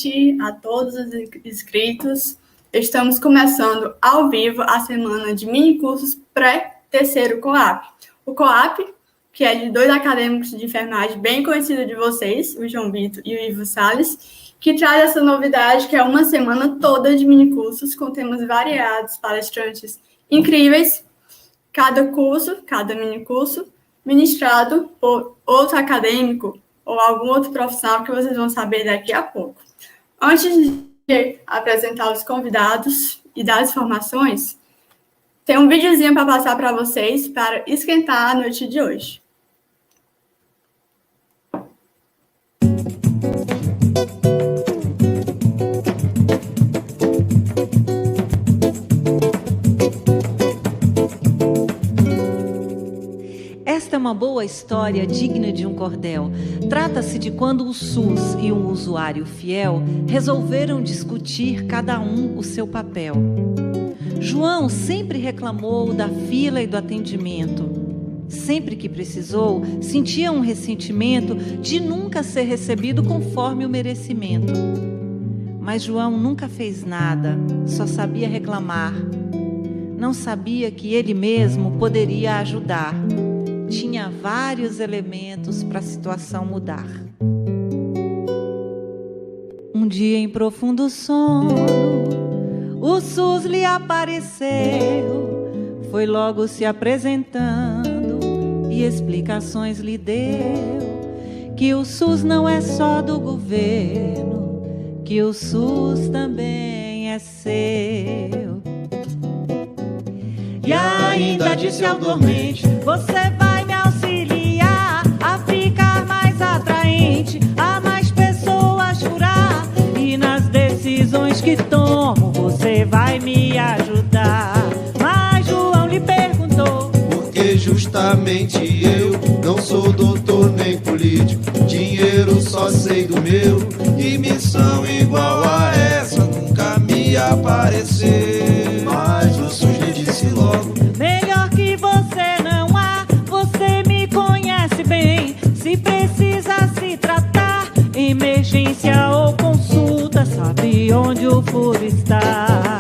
noite a todos os inscritos. Estamos começando ao vivo a semana de mini-cursos pré-terceiro COAP. O COAP, que é de 2 acadêmicos de enfermagem bem conhecidos de vocês, o João Vitor e o Ivo Salles, que traz essa novidade, que é uma semana toda de mini-cursos com temas variados, palestrantes incríveis, cada mini-curso, ministrado por outro acadêmico ou algum outro profissional que vocês vão saber daqui a pouco. Antes de apresentar os convidados e dar as informações, tem um videozinho para passar para vocês para esquentar a noite de hoje. Esta é uma boa história digna de um cordel. Trata-se de quando o SUS e um usuário fiel resolveram discutir cada um o seu papel. João sempre reclamou da fila e do atendimento. Sempre que precisou, sentia um ressentimento de nunca ser recebido conforme o merecimento. Mas João nunca fez nada, só sabia reclamar. Não sabia que ele mesmo poderia ajudar. Tinha vários elementos para a situação mudar. Um dia em profundo sono, o SUS lhe apareceu, foi logo se apresentando e explicações lhe deu, que o SUS não é só do governo, que o SUS também é seu. E ainda disse ao dormente: você vai me auxiliar a ficar mais atraente, a mais pessoas furar, e nas decisões que tomo você vai me ajudar. Mas João lhe perguntou: porque justamente eu não sou doutor nem político, dinheiro só sei do meu, e missão igual a essa nunca me apareceu. Mas o SUS lhe disse logo: melhor que você não há, você me conhece bem. Se precisa se tratar, emergência ou consulta, sabe onde o furo está.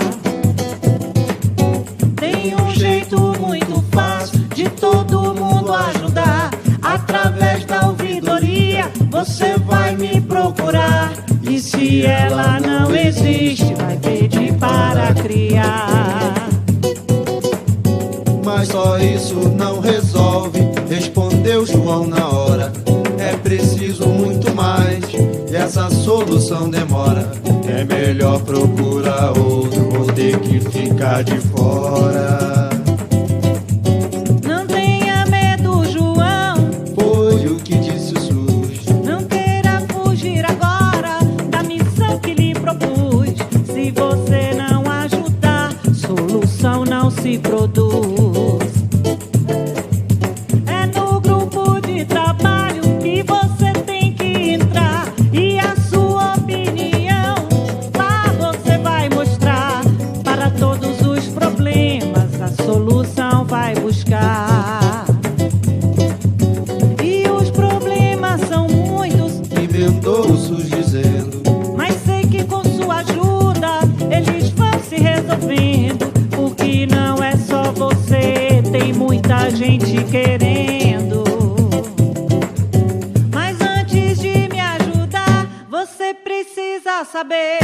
Tem um jeito muito fácil de todo mundo ajudar. Através da ouvidoria você vai me procurar, e se ela não existe, vai pedir para criar. Mas só isso não resolve, respondeu João na hora. É preciso muito mais, e essa solução demora. É melhor procurar outro, vou ter que ficar de fora. Não tenha medo, João, foi o que disse o SUS. não queira fugir agora da missão que lhe propus. Se você não ajudar, solução não se produz. É no grupo de trabalho que você tem que entrar, e a sua opinião lá você vai mostrar. Para todos os problemas a solução vai buscar. E os problemas são muitos, Emendou o SUS dizendo: mas sei que com sua ajuda eles vão se resolvendo. Porque não é só você, tem muita gente querendo. Mas antes de me ajudar, você precisa saber,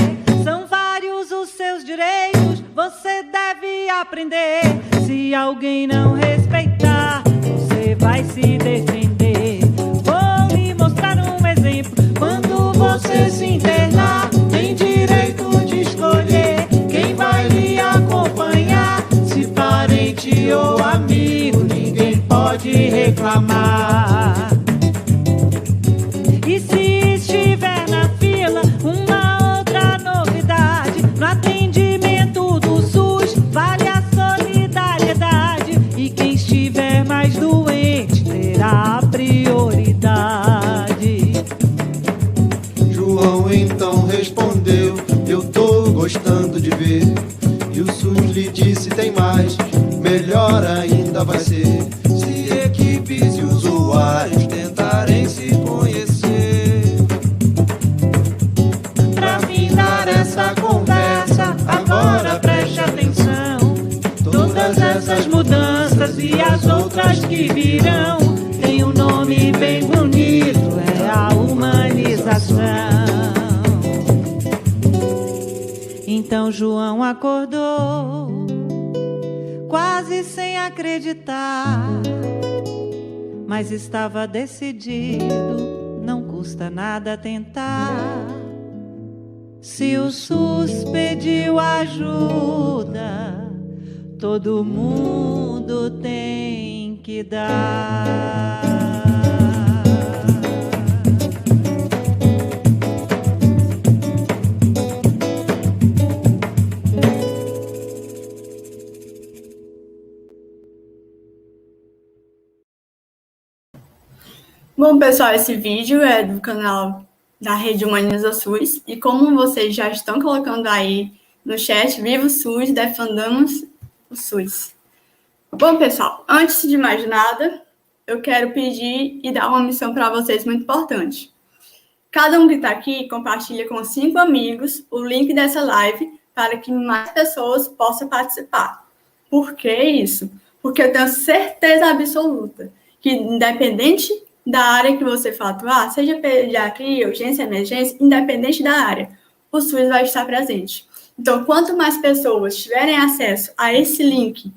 são vários os seus direitos, você deve aprender. Se alguém não respeitar, você vai se defender. Vou lhe mostrar um exemplo. Quando você se internar, tem direito de escolher quem vai lhe acompanhar. Se parente ou amigo, ninguém pode reclamar. E se estiver na fila, uma outra novidade: no atendimento do SUS vale a solidariedade, e quem estiver mais doente terá a prioridade. João então respondeu: eu tô gostando de ver. E o SUS lhe disse: tem mais, melhor ainda vai ser, se equipes e usuários tentarem se conhecer. Pra mim essa conversa, agora preste atenção. Todas essas mudanças e as outras que virão tem um nome bem bonito, é a humanização. Então João acordou, quase sem acreditar, mas estava decidido, não custa nada tentar. Se o SUS pediu ajuda, todo mundo tem que dar. Bom, pessoal, esse vídeo é do canal da Rede Humaniza SUS, e como vocês já estão colocando aí no chat, viva o SUS, defendamos o SUS. Bom, pessoal, antes de mais nada, eu quero pedir e dar uma missão para vocês muito importante. Cada um que está aqui compartilha com 5 amigos o link dessa live para que mais pessoas possam participar. Por que isso? Porque eu tenho certeza absoluta que, independente da área que você for atuar, seja pediatria, urgência, emergência, independente da área, o SUS vai estar presente. Então, quanto mais pessoas tiverem acesso a esse link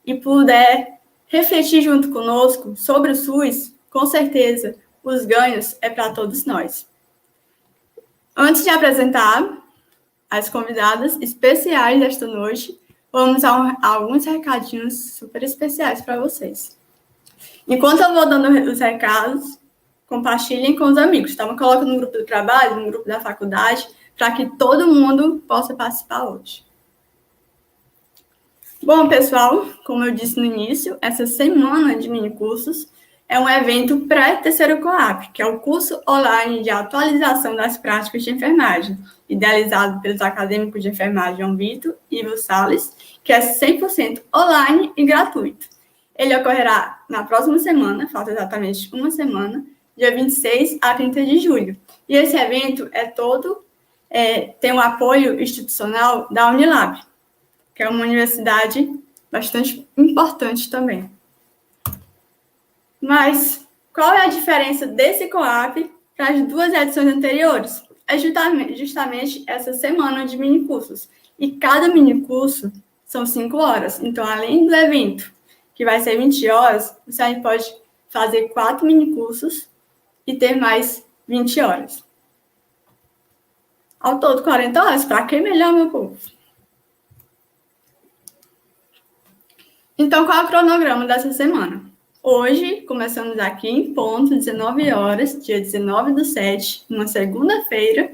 e puder refletir junto conosco sobre o SUS, com certeza, os ganhos é para todos nós. Antes de apresentar as convidadas especiais desta noite, vamos a alguns recadinhos super especiais para vocês. Enquanto eu vou dando os recados, compartilhem com os amigos. Estamos colocando no grupo do trabalho, no grupo da faculdade, para que todo mundo possa participar hoje. Bom, pessoal, como eu disse no início, essa semana de minicursos é um evento pré-terceiro COAP, que é o curso online de atualização das práticas de enfermagem, idealizado pelos acadêmicos de enfermagem João Vitor e Ivo Salles, que é 100% online e gratuito. Ele ocorrerá na próxima semana, falta exatamente uma semana, dia 26 a 30 de julho. E esse evento tem um apoio institucional da Unilab, que é uma universidade bastante importante também. Mas qual é a diferença desse COAP para as 2 edições anteriores? É justamente essa semana de minicursos. E cada minicurso são 5 horas. Então, além do evento, que vai ser 20 horas, você pode fazer 4 minicursos e ter mais 20 horas. Ao todo, 40 horas. Para quem melhor, meu povo? Então, qual é o cronograma dessa semana? Hoje, começamos aqui em ponto, 19 horas, dia 19/7, uma segunda-feira,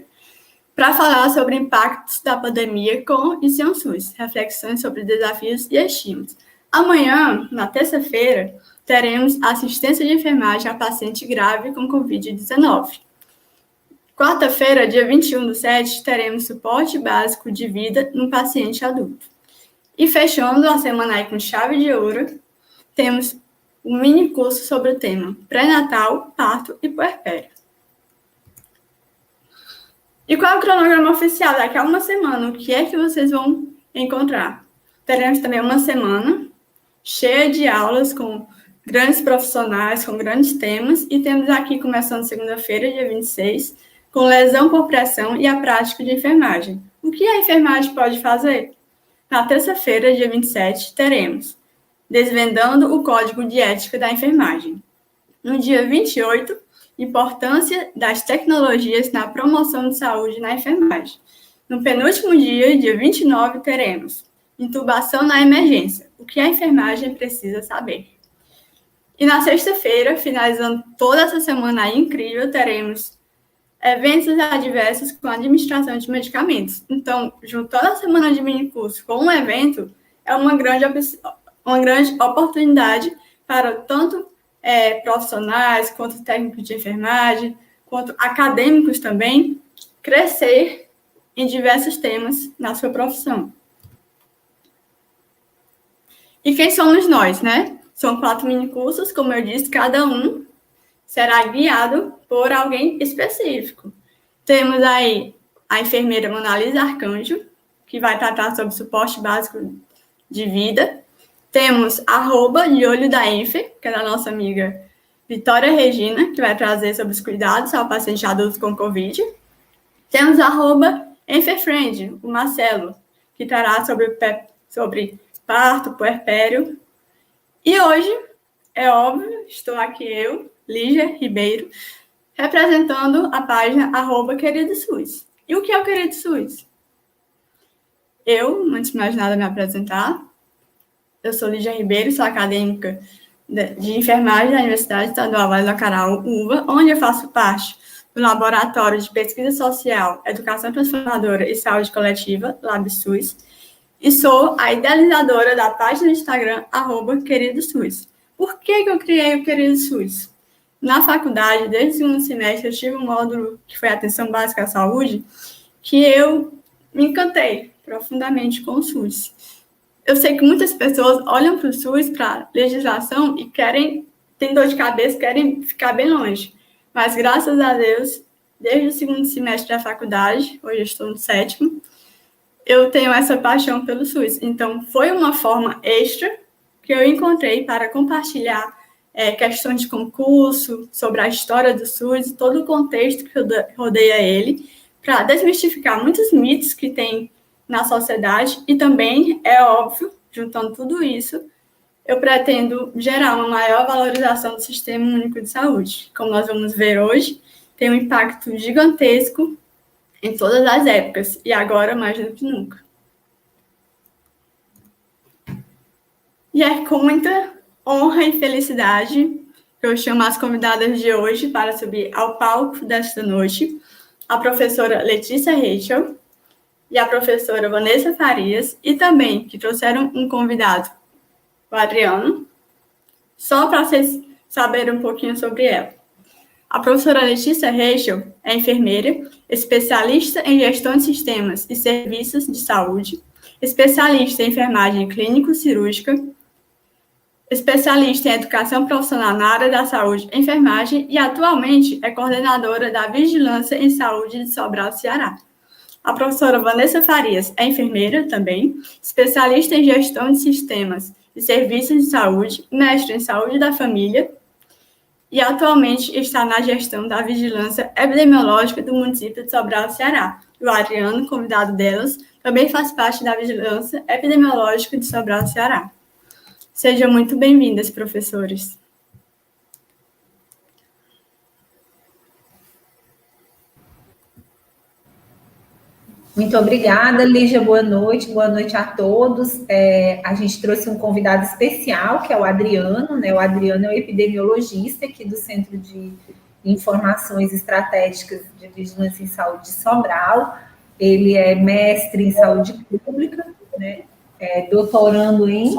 para falar sobre impactos da pandemia com e sem o SUS, reflexões sobre desafios e estímulos. Amanhã, na terça-feira, teremos assistência de enfermagem a paciente grave com Covid-19. Quarta-feira, dia 21/7, teremos suporte básico de vida no paciente adulto. E fechando a semana aí com chave de ouro, temos um mini curso sobre o tema pré-natal, parto e puerpério. E qual é o cronograma oficial? Daqui a uma semana, o que é que vocês vão encontrar? Teremos também uma semana cheia de aulas com grandes profissionais, com grandes temas, e temos aqui, começando segunda-feira, dia 26, com lesão por pressão e a prática de enfermagem. O que a enfermagem pode fazer? Na terça-feira, dia 27, teremos Desvendando o Código de Ética da Enfermagem. No dia 28, Importância das tecnologias na promoção de saúde na enfermagem. No penúltimo dia, dia 29, teremos Intubação na emergência. O que a enfermagem precisa saber. E na sexta-feira, finalizando toda essa semana aí incrível, teremos eventos adversos com a administração de medicamentos. Então, juntando a semana de minicurso com um evento, é uma grande oportunidade para tanto profissionais, quanto técnicos de enfermagem, quanto acadêmicos também, crescer em diversos temas na sua profissão. E quem somos nós, né? São 4 minicursos, como eu disse, cada um será guiado por alguém específico. Temos aí a enfermeira Monalisa Arcanjo, que vai tratar sobre suporte básico de vida. Temos @de olho da Enfer, que é da nossa amiga Vitória Regina, que vai trazer sobre os cuidados ao paciente adulto com Covid. Temos @EnferFriend, o Marcelo, que trará sobre parto, puerpério. E hoje, é óbvio, estou aqui eu, Lígia Ribeiro, representando a página @QueridoSUS. E o que é o Querido SUS? Eu, antes de mais nada, me apresentar. Eu sou Lígia Ribeiro, sou acadêmica de enfermagem da Universidade Estadual Vale do Acaral, UVA, onde eu faço parte do Laboratório de Pesquisa Social, Educação Transformadora e Saúde Coletiva, LabSUS, e sou a idealizadora da página do Instagram, @QueridoSUS. Por que eu criei o Querido SUS? Na faculdade, desde o segundo semestre, eu tive um módulo que foi Atenção Básica à Saúde, que eu me encantei profundamente com o SUS. Eu sei que muitas pessoas olham para o SUS, para a legislação, e têm dor de cabeça, querem ficar bem longe. Mas, graças a Deus, desde o segundo semestre da faculdade, hoje eu estou no 7º, eu tenho essa paixão pelo SUS. Então, foi uma forma extra que eu encontrei para compartilhar questões de concurso, sobre a história do SUS e todo o contexto que rodeia ele, para desmistificar muitos mitos que tem na sociedade e também, é óbvio, juntando tudo isso, eu pretendo gerar uma maior valorização do Sistema Único de Saúde. Como nós vamos ver hoje, tem um impacto gigantesco em todas as épocas e agora mais do que nunca. E é com muita honra e felicidade que eu chamo as convidadas de hoje para subir ao palco desta noite, a professora Letícia Rachel e a professora Vanessa Farias, e também que trouxeram um convidado, o Adriano, só para vocês saberem um pouquinho sobre ela. A professora Letícia Rachel é enfermeira, especialista em gestão de sistemas e serviços de saúde, especialista em enfermagem clínico-cirúrgica, especialista em educação profissional na área da saúde e enfermagem e atualmente é coordenadora da Vigilância em Saúde de Sobral, Ceará. A professora Vanessa Farias é enfermeira também, especialista em gestão de sistemas e serviços de saúde, mestre em saúde da família e atualmente está na gestão da vigilância epidemiológica do município de Sobral, Ceará. O Adriano, convidado delas, também faz parte da vigilância epidemiológica de Sobral, Ceará. Sejam muito bem-vindas, professores. Muito obrigada, Lígia. Boa noite a todos. A gente trouxe um convidado especial, que é o Adriano, né? O Adriano é um epidemiologista aqui do Centro de Informações Estratégicas de Vigilância em Saúde de Sobral. Ele é mestre em saúde pública, né? Doutorando em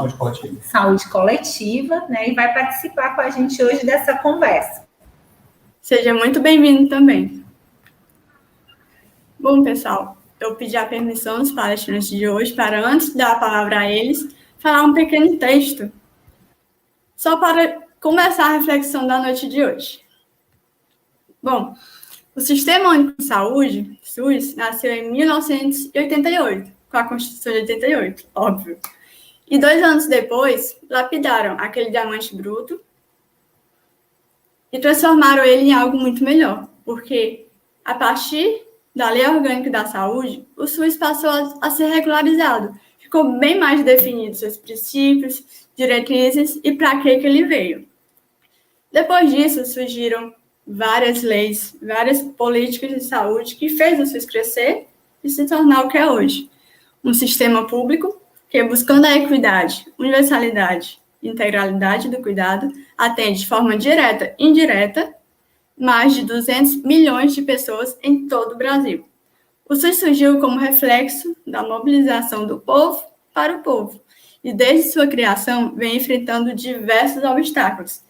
saúde coletiva, né? E vai participar com a gente hoje dessa conversa. Seja muito bem-vindo também. Bom, pessoal, eu pedi a permissão dos palestrantes de hoje para, antes de dar a palavra a eles, falar um pequeno texto, só para começar a reflexão da noite de hoje. Bom, o Sistema Único de Saúde, SUS, nasceu em 1988, com a Constituição de 88, óbvio. E 2 anos depois, lapidaram aquele diamante bruto e transformaram ele em algo muito melhor, porque a partir da Lei Orgânica da Saúde, o SUS passou a ser regularizado. Ficou bem mais definido seus princípios, diretrizes e para que ele veio. Depois disso, surgiram várias leis, várias políticas de saúde que fez o SUS crescer e se tornar o que é hoje. Um sistema público que, buscando a equidade, universalidade e integralidade do cuidado, atende de forma direta e indireta mais de 200 milhões de pessoas em todo o Brasil. O SUS surgiu como reflexo da mobilização do povo para o povo, e desde sua criação vem enfrentando diversos obstáculos.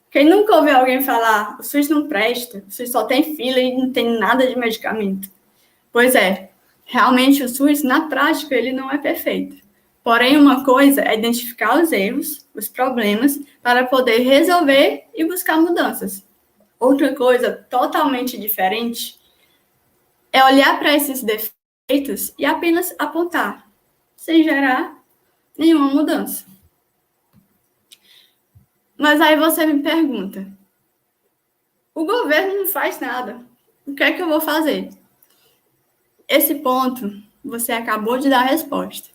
Quem nunca ouviu alguém falar, o SUS não presta, o SUS só tem fila e não tem nada de medicamento? Pois é, realmente o SUS, na prática, ele não é perfeito. Porém, uma coisa é identificar os erros, os problemas, para poder resolver e buscar mudanças. Outra coisa totalmente diferente é olhar para esses defeitos e apenas apontar, sem gerar nenhuma mudança. Mas aí você me pergunta, o governo não faz nada, o que é que eu vou fazer? Esse ponto, você acabou de dar a resposta.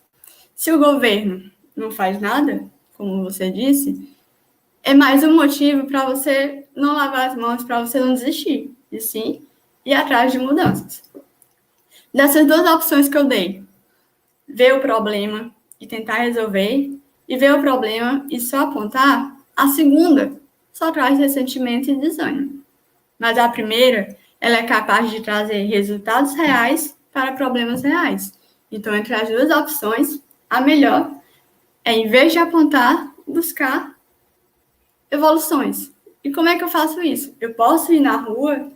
Se o governo não faz nada, como você disse, é mais um motivo para você não lavar as mãos, para você não desistir, e sim ir atrás de mudanças. Dessas duas opções que eu dei, ver o problema e tentar resolver, e ver o problema e só apontar, a segunda só traz ressentimento e desânimo. Mas a primeira, ela é capaz de trazer resultados reais para problemas reais. Então, entre as duas opções, a melhor é, em vez de apontar, buscar evoluções. E como é que eu faço isso? Eu posso ir na rua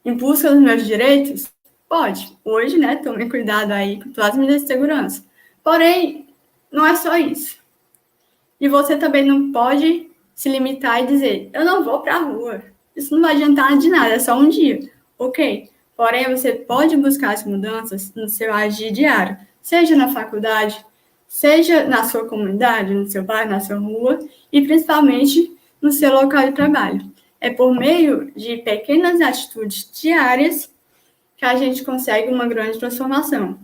em busca dos meus direitos? Pode. Hoje, né, tome cuidado aí com todas as medidas de segurança. Porém, não é só isso. E você também não pode se limitar e dizer, eu não vou para a rua. Isso não vai adiantar de nada, é só um dia. Ok. Porém, você pode buscar as mudanças no seu agir diário, seja na faculdade, seja na sua comunidade, no seu bairro, na sua rua, e principalmente no seu local de trabalho. É por meio de pequenas atitudes diárias que a gente consegue uma grande transformação.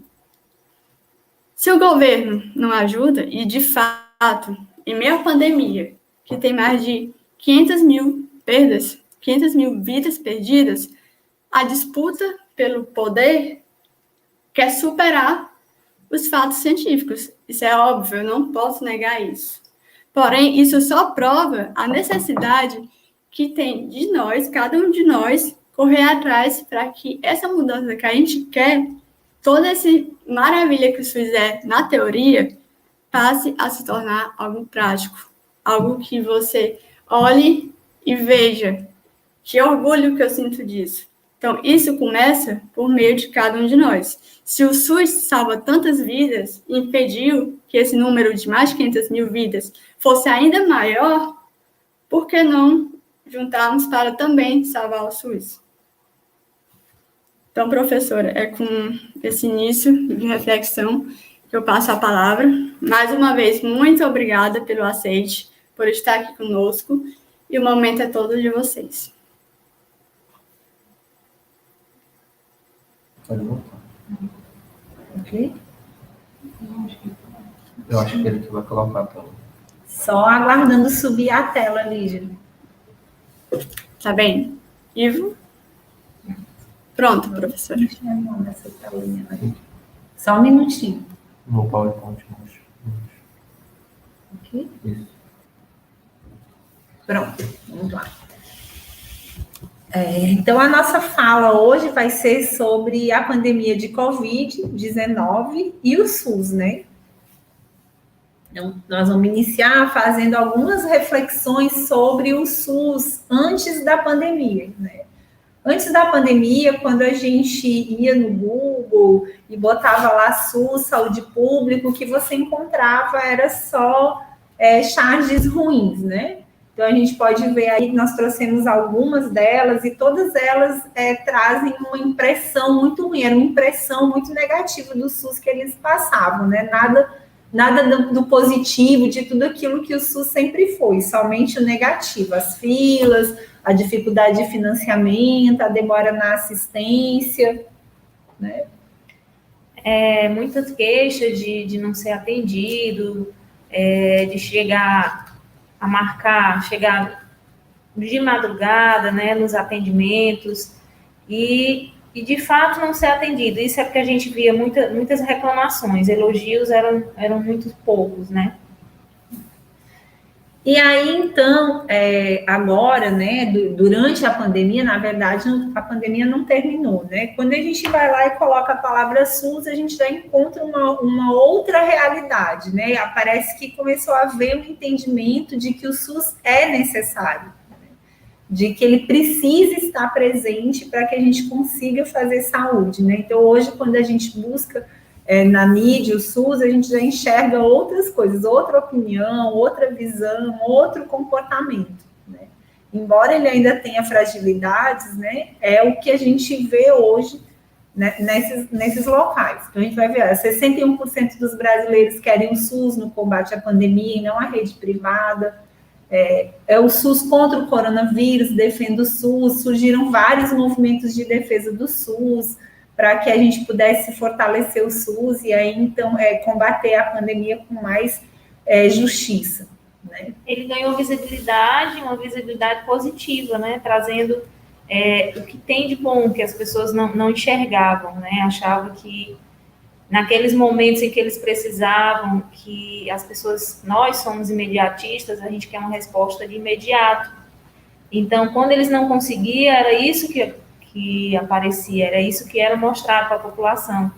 Se o governo não ajuda, e de fato, em meio à pandemia, que tem mais de 500 mil perdas, 500 mil vidas perdidas, a disputa pelo poder quer superar os fatos científicos. Isso é óbvio, eu não posso negar isso. Porém, isso só prova a necessidade que tem de nós, cada um de nós, correr atrás para que essa mudança que a gente quer, toda essa maravilha que o SUS é na teoria, passe a se tornar algo prático. Algo que você olhe e veja. Que orgulho que eu sinto disso. Então, isso começa por meio de cada um de nós. Se o SUS salva tantas vidas e impediu que esse número de mais de 500 mil vidas fosse ainda maior, por que não juntarmos para também salvar o SUS? Então, professora, é com esse início de reflexão que eu passo a palavra. Mais uma vez, muito obrigada pelo aceite, por estar aqui conosco, e o momento é todo de vocês. Pode voltar. Ok? Eu acho que ele que vai colocar a tela. Só aguardando subir a tela, Lígia. Tá bem? Ivo? Pronto, professora. Deixa eu ver essa telinha aí. Só um minutinho. No PowerPoint, mostra. Ok? Isso. Pronto, vamos lá. Então, a nossa fala hoje vai ser sobre a pandemia de Covid-19 e o SUS, né? Então, nós vamos iniciar fazendo algumas reflexões sobre o SUS antes da pandemia, né? Antes da pandemia, quando a gente ia no Google e botava lá SUS, saúde pública, o que você encontrava era só charges ruins, né? Então, a gente pode ver aí que nós trouxemos algumas delas e todas elas trazem uma impressão muito ruim, era uma impressão muito negativa do SUS que eles passavam, né? Nada do positivo, de tudo aquilo que o SUS sempre foi, somente o negativo, as filas, a dificuldade de financiamento, a demora na assistência, né? Muitas queixas de não ser atendido, de chegar de madrugada, né, nos atendimentos, e de fato não ser atendido. Isso é porque a gente via muitas reclamações, elogios eram muito poucos, né? E aí, então, agora, né, durante a pandemia, na verdade, a pandemia não terminou, né? Quando a gente vai lá e coloca a palavra SUS, a gente já encontra uma outra realidade, né? Parece que começou a haver um entendimento de que o SUS é necessário, né? De que ele precisa estar presente para que a gente consiga fazer saúde, né? Então, hoje, quando a gente busca na mídia, o SUS, a gente já enxerga outras coisas, outra opinião, outra visão, outro comportamento, né? embora ele ainda tenha fragilidades, né, é o que a gente vê hoje, né, nesses locais. Então, a gente vai ver, 61% dos brasileiros querem o SUS no combate à pandemia e não a rede privada. É o SUS contra o coronavírus, defende o SUS, surgiram vários movimentos de defesa do SUS, para que a gente pudesse fortalecer o SUS e aí, então, combater a pandemia com mais justiça. Né? Ele ganhou uma visibilidade positiva, né? Trazendo o que tem de bom, que as pessoas não enxergavam, né? Achavam que naqueles momentos em que eles precisavam, que as pessoas, nós somos imediatistas, a gente quer uma resposta de imediato. Então, quando eles não conseguiam, era isso que aparecia, era isso que era mostrado para a população.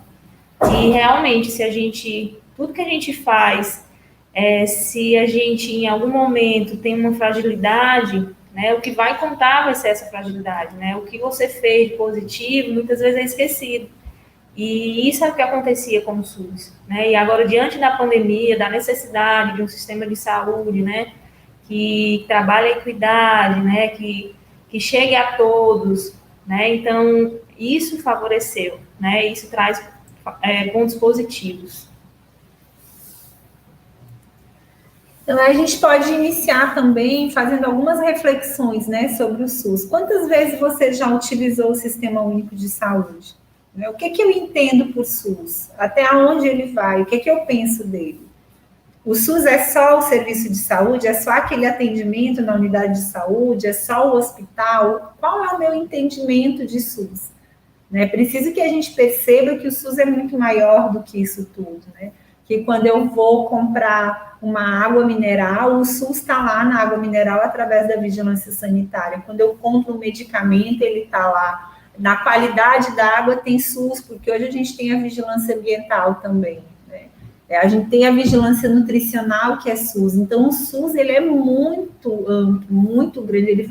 E realmente, tudo que a gente faz, se a gente em algum momento tem uma fragilidade, né, o que vai contar vai ser essa fragilidade, né? O que você fez de positivo, muitas vezes é esquecido. E isso é o que acontecia com o SUS, né? E agora, diante da pandemia, da necessidade de um sistema de saúde, né, que trabalhe a equidade, né, que chegue a todos, né? Então, isso favoreceu, né? Isso traz pontos positivos. Então, a gente pode iniciar também fazendo algumas reflexões, né, sobre o SUS. Quantas vezes você já utilizou o Sistema Único de Saúde? O que eu entendo por SUS? Até onde ele vai? O que eu penso dele? O SUS é só o serviço de saúde? É só aquele atendimento na unidade de saúde? É só o hospital? Qual é o meu entendimento de SUS? Preciso que a gente perceba que o SUS é muito maior do que isso tudo, né? Que quando eu vou comprar uma água mineral, o SUS está lá na água mineral através da vigilância sanitária. Quando eu compro um medicamento, ele está lá. Na qualidade da água tem SUS, porque hoje a gente tem a vigilância ambiental também, né? A gente tem a vigilância nutricional, que é SUS. Então, o SUS, ele é muito amplo, muito grande, ele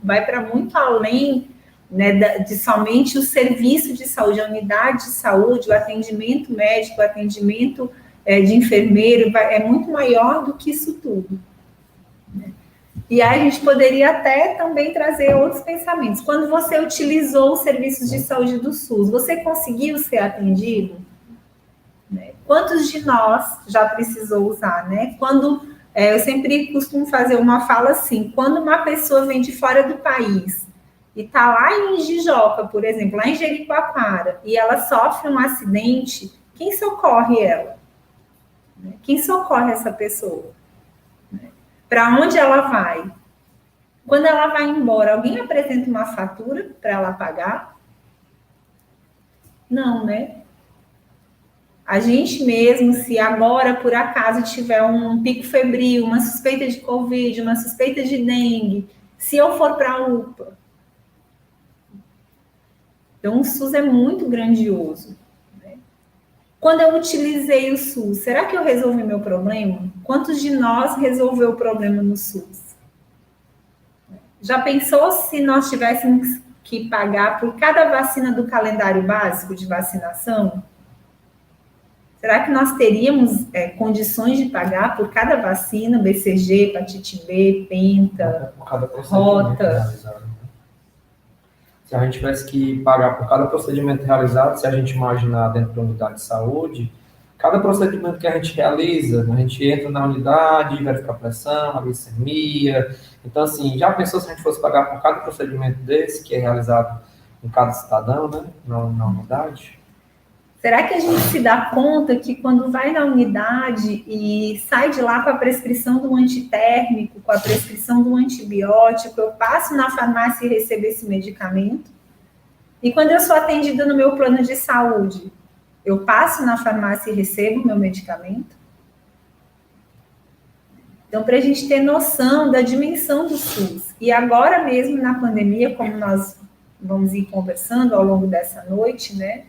vai para muito além, né, de somente o serviço de saúde, a unidade de saúde, o atendimento médico, o atendimento de enfermeiro, é muito maior do que isso tudo. Né? E aí a gente poderia até também trazer outros pensamentos. Quando você utilizou os serviços de saúde do SUS, você conseguiu ser atendido? Né? Quantos de nós já precisou usar? Né? Eu sempre costumo fazer uma fala assim, quando uma pessoa vem de fora do país e está lá em Jijoca, por exemplo, lá em Jericoacoara, e ela sofre um acidente, quem socorre ela? Quem socorre essa pessoa? Para onde ela vai? Quando ela vai embora, alguém apresenta uma fatura para ela pagar? Não, né? A gente mesmo, se agora, por acaso, tiver um pico febril, uma suspeita de Covid, uma suspeita de dengue, se eu for para a UPA. Então, o SUS é muito grandioso. Quando eu utilizei o SUS, será que eu resolvi meu problema? Quantos de nós resolveu o problema no SUS? Já pensou se nós tivéssemos que pagar por cada vacina do calendário básico de vacinação? Será que nós teríamos condições de pagar por cada vacina, BCG, hepatite B, penta, rota? Se a gente tivesse que pagar por cada procedimento realizado, se a gente imaginar dentro da unidade de saúde, cada procedimento que a gente realiza, a gente entra na unidade, verifica a pressão, a glicemia. Então, assim, já pensou se a gente fosse pagar por cada procedimento desse, que é realizado em cada cidadão, né, na unidade? Será que a gente se dá conta que quando vai na unidade e sai de lá com a prescrição do antitérmico, com a prescrição do antibiótico, eu passo na farmácia e recebo esse medicamento? E quando eu sou atendida no meu plano de saúde, eu passo na farmácia e recebo o meu medicamento? Então, para a gente ter noção da dimensão do SUS. E agora mesmo na pandemia, como nós vamos ir conversando ao longo dessa noite, né?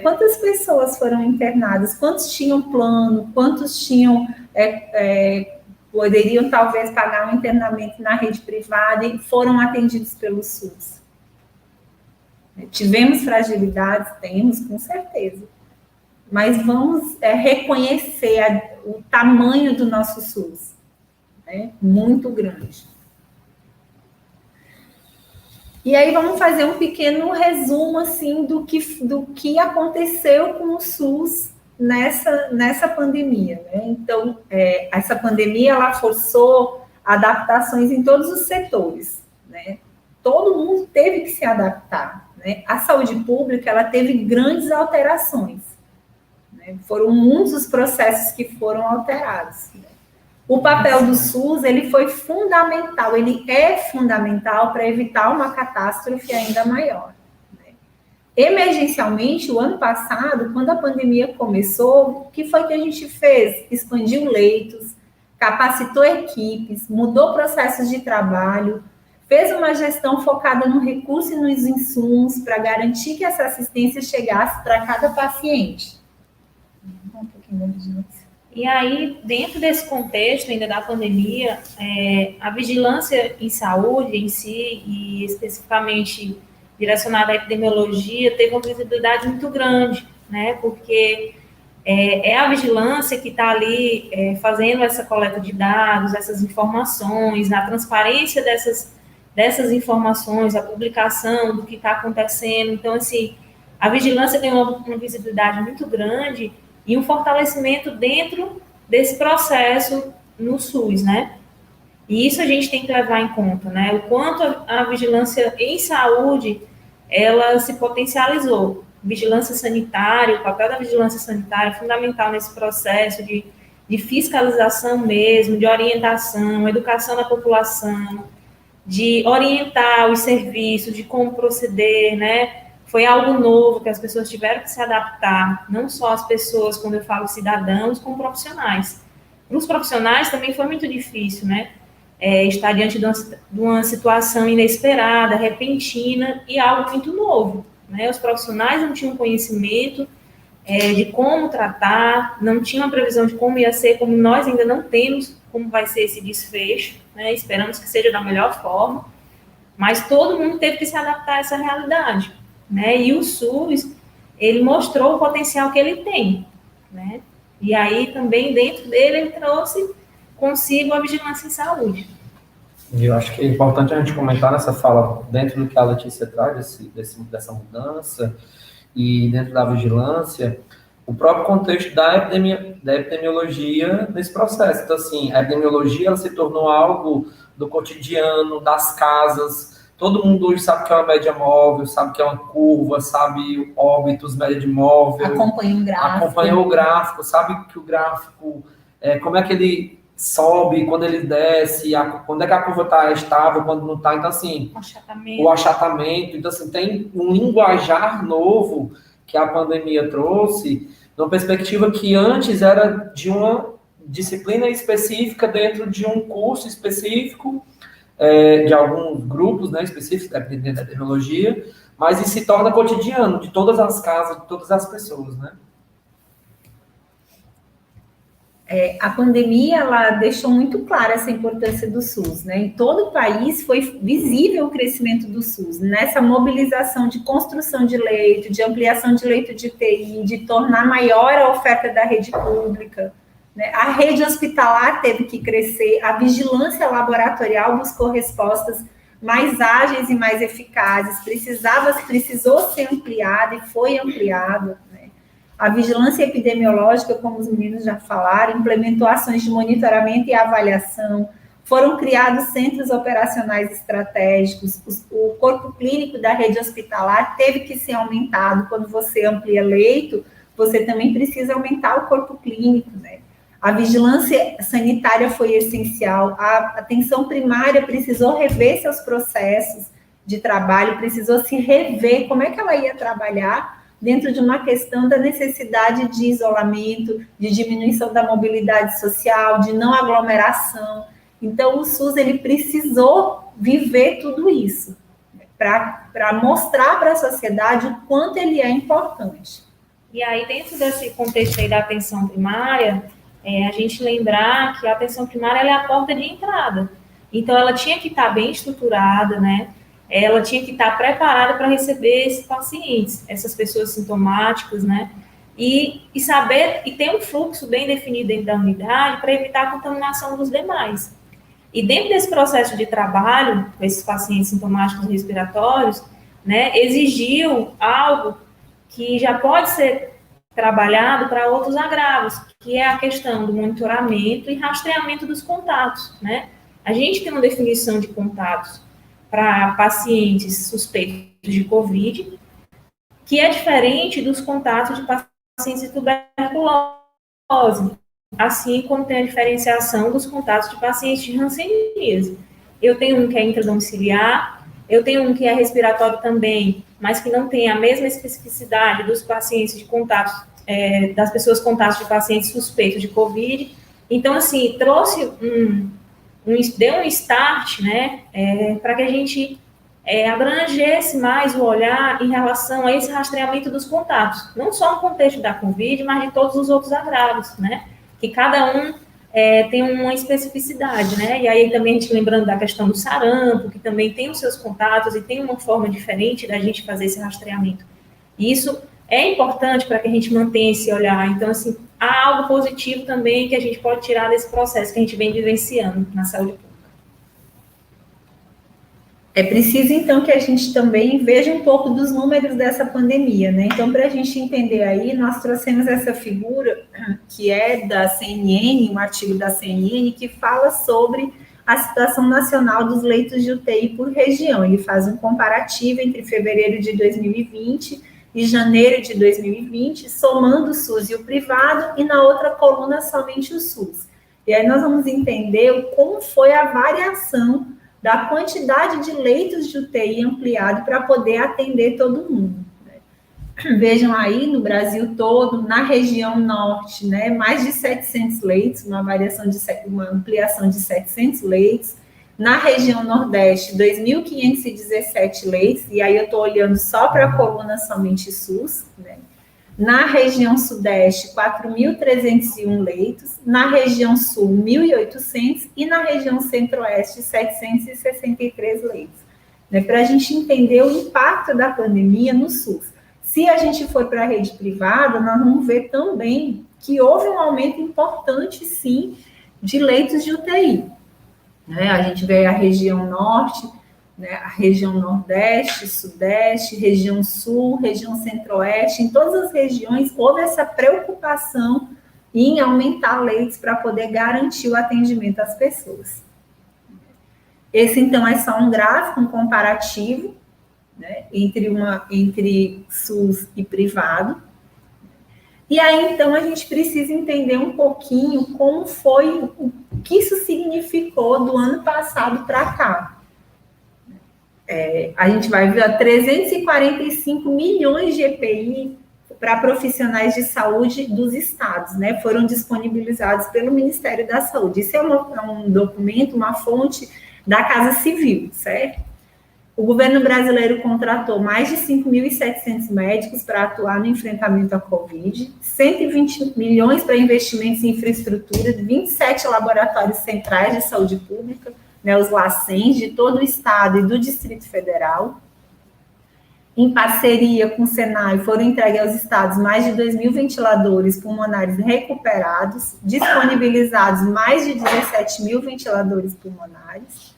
Quantas pessoas foram internadas? Quantos tinham plano? Quantos poderiam talvez pagar um internamento na rede privada e foram atendidos pelo SUS? Tivemos fragilidades? Temos, com certeza. Mas vamos reconhecer o tamanho do nosso SUS. Muito grande. E aí vamos fazer um pequeno resumo assim do que aconteceu com o SUS nessa pandemia, né? Então, essa pandemia ela forçou adaptações em todos os setores, né? Todo mundo teve que se adaptar, né? A saúde pública ela teve grandes alterações, né? Foram muitos os processos que foram alterados, né? O papel do SUS, ele foi fundamental, ele é fundamental para evitar uma catástrofe ainda maior, né? Emergencialmente, o ano passado, quando a pandemia começou, o que foi que a gente fez? Expandiu leitos, capacitou equipes, mudou processos de trabalho, fez uma gestão focada no recurso e nos insumos para garantir que essa assistência chegasse para cada paciente. Um pouquinho de notícia. E aí, dentro desse contexto ainda da pandemia, a vigilância em saúde em si, e especificamente direcionada à epidemiologia, teve uma visibilidade muito grande, né? Porque é a vigilância que está ali fazendo essa coleta de dados, essas informações, a transparência dessas informações, a publicação do que está acontecendo. Então, assim, a vigilância tem uma visibilidade muito grande e um fortalecimento dentro desse processo no SUS, né? E isso a gente tem que levar em conta, né? O quanto a vigilância em saúde, ela se potencializou. Vigilância sanitária, o papel da vigilância sanitária é fundamental nesse processo de fiscalização mesmo, de orientação, educação da população, de orientar os serviços, de como proceder, né? Foi algo novo que as pessoas tiveram que se adaptar, não só as pessoas, quando eu falo cidadãos, como profissionais. Para os profissionais também foi muito difícil, né? Estar diante de uma situação inesperada, repentina e algo muito novo, né? Os profissionais não tinham conhecimento de como tratar, não tinham a previsão de como ia ser, como nós ainda não temos, como vai ser esse desfecho, né? Esperamos que seja da melhor forma, mas todo mundo teve que se adaptar a essa realidade, né? E o SUS, ele mostrou o potencial que ele tem, né? E aí também dentro dele ele trouxe consigo a vigilância em saúde. E eu acho que é importante a gente comentar nessa fala, dentro do que a Letícia traz, dessa mudança, e dentro da vigilância, o próprio contexto da epidemiologia nesse processo. Então, assim, a epidemiologia ela se tornou algo do cotidiano, das casas. Todo mundo hoje sabe que é uma média móvel, sabe que é uma curva, sabe óbitos, média de móvel. Acompanha o gráfico, sabe que o gráfico, como é que ele sobe, quando ele desce, quando é que a curva está estável, quando não está. Então, assim, o achatamento. Então, assim, tem um linguajar novo que a pandemia trouxe, numa perspectiva que antes era de uma disciplina específica dentro de um curso específico, de alguns grupos, né, específicos, dependendo da tecnologia, mas isso se torna cotidiano, de todas as casas, de todas as pessoas, né? A pandemia, ela deixou muito clara essa importância do SUS, né? Em todo o país foi visível o crescimento do SUS, nessa mobilização de construção de leito, de ampliação de leito de UTI, de tornar maior a oferta da rede pública, né? A rede hospitalar teve que crescer, a vigilância laboratorial buscou respostas mais ágeis e mais eficazes, precisou ser ampliada e foi ampliada, né? A vigilância epidemiológica, como os meninos já falaram, implementou ações de monitoramento e avaliação, foram criados centros operacionais estratégicos, o corpo clínico da rede hospitalar teve que ser aumentado. Quando você amplia leito, você também precisa aumentar o corpo clínico, né? A vigilância sanitária foi essencial, a atenção primária precisou rever seus processos de trabalho, precisou se rever como é que ela ia trabalhar dentro de uma questão da necessidade de isolamento, de diminuição da mobilidade social, de não aglomeração. Então, o SUS ele precisou viver tudo isso, para mostrar para a sociedade o quanto ele é importante. E aí, dentro desse contexto aí da atenção primária, a gente lembrar que a atenção primária ela é a porta de entrada. Então, ela tinha que estar bem estruturada, né? Ela tinha que estar preparada para receber esses pacientes, essas pessoas sintomáticas, né? E saber, e ter um fluxo bem definido dentro da unidade para evitar a contaminação dos demais. E dentro desse processo de trabalho com esses pacientes sintomáticos respiratórios, né, exigiu algo que já pode ser trabalhado para outros agravos, que é a questão do monitoramento e rastreamento dos contatos, né? A gente tem uma definição de contatos para pacientes suspeitos de COVID, que é diferente dos contatos de pacientes de tuberculose, assim como tem a diferenciação dos contatos de pacientes de hanseníase. Eu tenho um que é intradomiciliar, eu tenho um que é respiratório também, mas que não tem a mesma especificidade dos pacientes de contato, das pessoas contatos de pacientes suspeitos de COVID. Então, assim, trouxe deu um start, né, para que a gente abrangesse mais o olhar em relação a esse rastreamento dos contatos, não só no contexto da COVID, mas de todos os outros agravos, né, que cada um tem uma especificidade, né, e aí também a gente lembrando da questão do sarampo, que também tem os seus contatos e tem uma forma diferente da gente fazer esse rastreamento. E isso é importante para que a gente mantenha esse olhar. Então, assim, há algo positivo também que a gente pode tirar desse processo que a gente vem vivenciando na saúde pública. É preciso, então, que a gente também veja um pouco dos números dessa pandemia, né? Então, para a gente entender aí, nós trouxemos essa figura que é da CNN, um artigo da CNN, que fala sobre a situação nacional dos leitos de UTI por região. Ele faz um comparativo entre fevereiro de 2020 e janeiro de 2020, somando o SUS e o privado, e na outra coluna somente o SUS. E aí nós vamos entender como foi a variação da quantidade de leitos de UTI ampliado para poder atender todo mundo. Vejam aí, no Brasil todo, na região norte, né, mais de 700 leitos, uma ampliação de 700 leitos. Na região nordeste, 2.517 leitos, e aí eu estou olhando só para a coluna somente SUS, né? Na região sudeste, 4.301 leitos, na região sul, 1.800, e na região centro-oeste, 763 leitos. Né? Para a gente entender o impacto da pandemia no SUS. Se a gente for para a rede privada, nós vamos ver também que houve um aumento importante, sim, de leitos de UTI. Né? A gente vê a região norte, né, a região nordeste, sudeste, região sul, região centro-oeste, em todas as regiões houve essa preocupação em aumentar leitos para poder garantir o atendimento às pessoas. Esse, então, é só um gráfico, um comparativo, né, entre SUS e privado. E aí, então, a gente precisa entender um pouquinho como foi, o que isso significou do ano passado para cá. A gente vai ver 345 milhões de EPI para profissionais de saúde dos estados, né? Foram disponibilizados pelo Ministério da Saúde. Isso é um documento, uma fonte da Casa Civil, certo? O governo brasileiro contratou mais de 5.700 médicos para atuar no enfrentamento à Covid, 120 milhões para investimentos em infraestrutura, 27 laboratórios centrais de saúde pública, né, os LACENs de todo o estado e do Distrito Federal. Em parceria com o Senai, foram entregues aos estados mais de 2.000 ventiladores pulmonares recuperados, disponibilizados mais de 17.000 ventiladores pulmonares.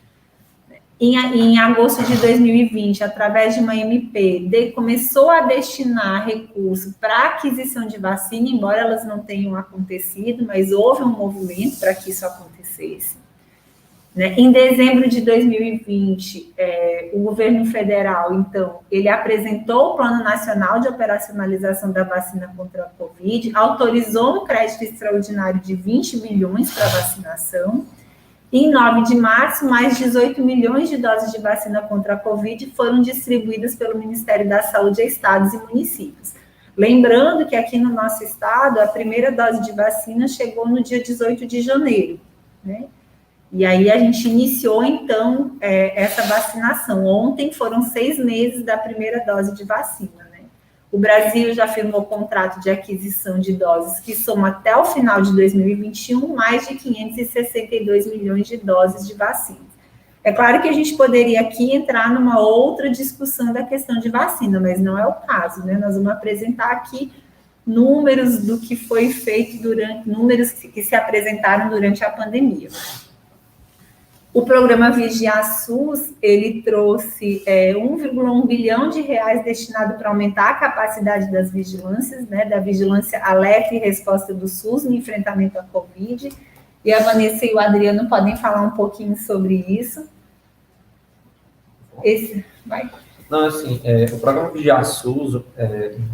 Em agosto de 2020, através de uma MP, começou a destinar recursos para aquisição de vacina, embora elas não tenham acontecido, mas houve um movimento para que isso acontecesse. Em dezembro de 2020, o governo federal, então, ele apresentou o Plano Nacional de Operacionalização da Vacina contra a Covid, autorizou um crédito extraordinário de 20 bilhões para vacinação. Em 9 de março, mais 18 milhões de doses de vacina contra a Covid foram distribuídas pelo Ministério da Saúde a estados e municípios. Lembrando que aqui no nosso estado, a primeira dose de vacina chegou no dia 18 de janeiro, né? E aí a gente iniciou, então, essa vacinação. Ontem foram 6 meses da primeira dose de vacina, né? O Brasil já firmou contrato de aquisição de doses que soma até o final de 2021 mais de 562 milhões de doses de vacina. É claro que a gente poderia aqui entrar numa outra discussão da questão de vacina, mas não é o caso, né? Nós vamos apresentar aqui números do que foi feito números que se apresentaram durante a pandemia. O programa Vigiar SUS, ele trouxe 1,1 bilhão de reais destinado para aumentar a capacidade das vigilâncias, né, da vigilância alerta e resposta do SUS no enfrentamento à Covid. E a Vanessa e o Adriano podem falar um pouquinho sobre isso. Vai. Não, assim, o programa Vigiar SUS,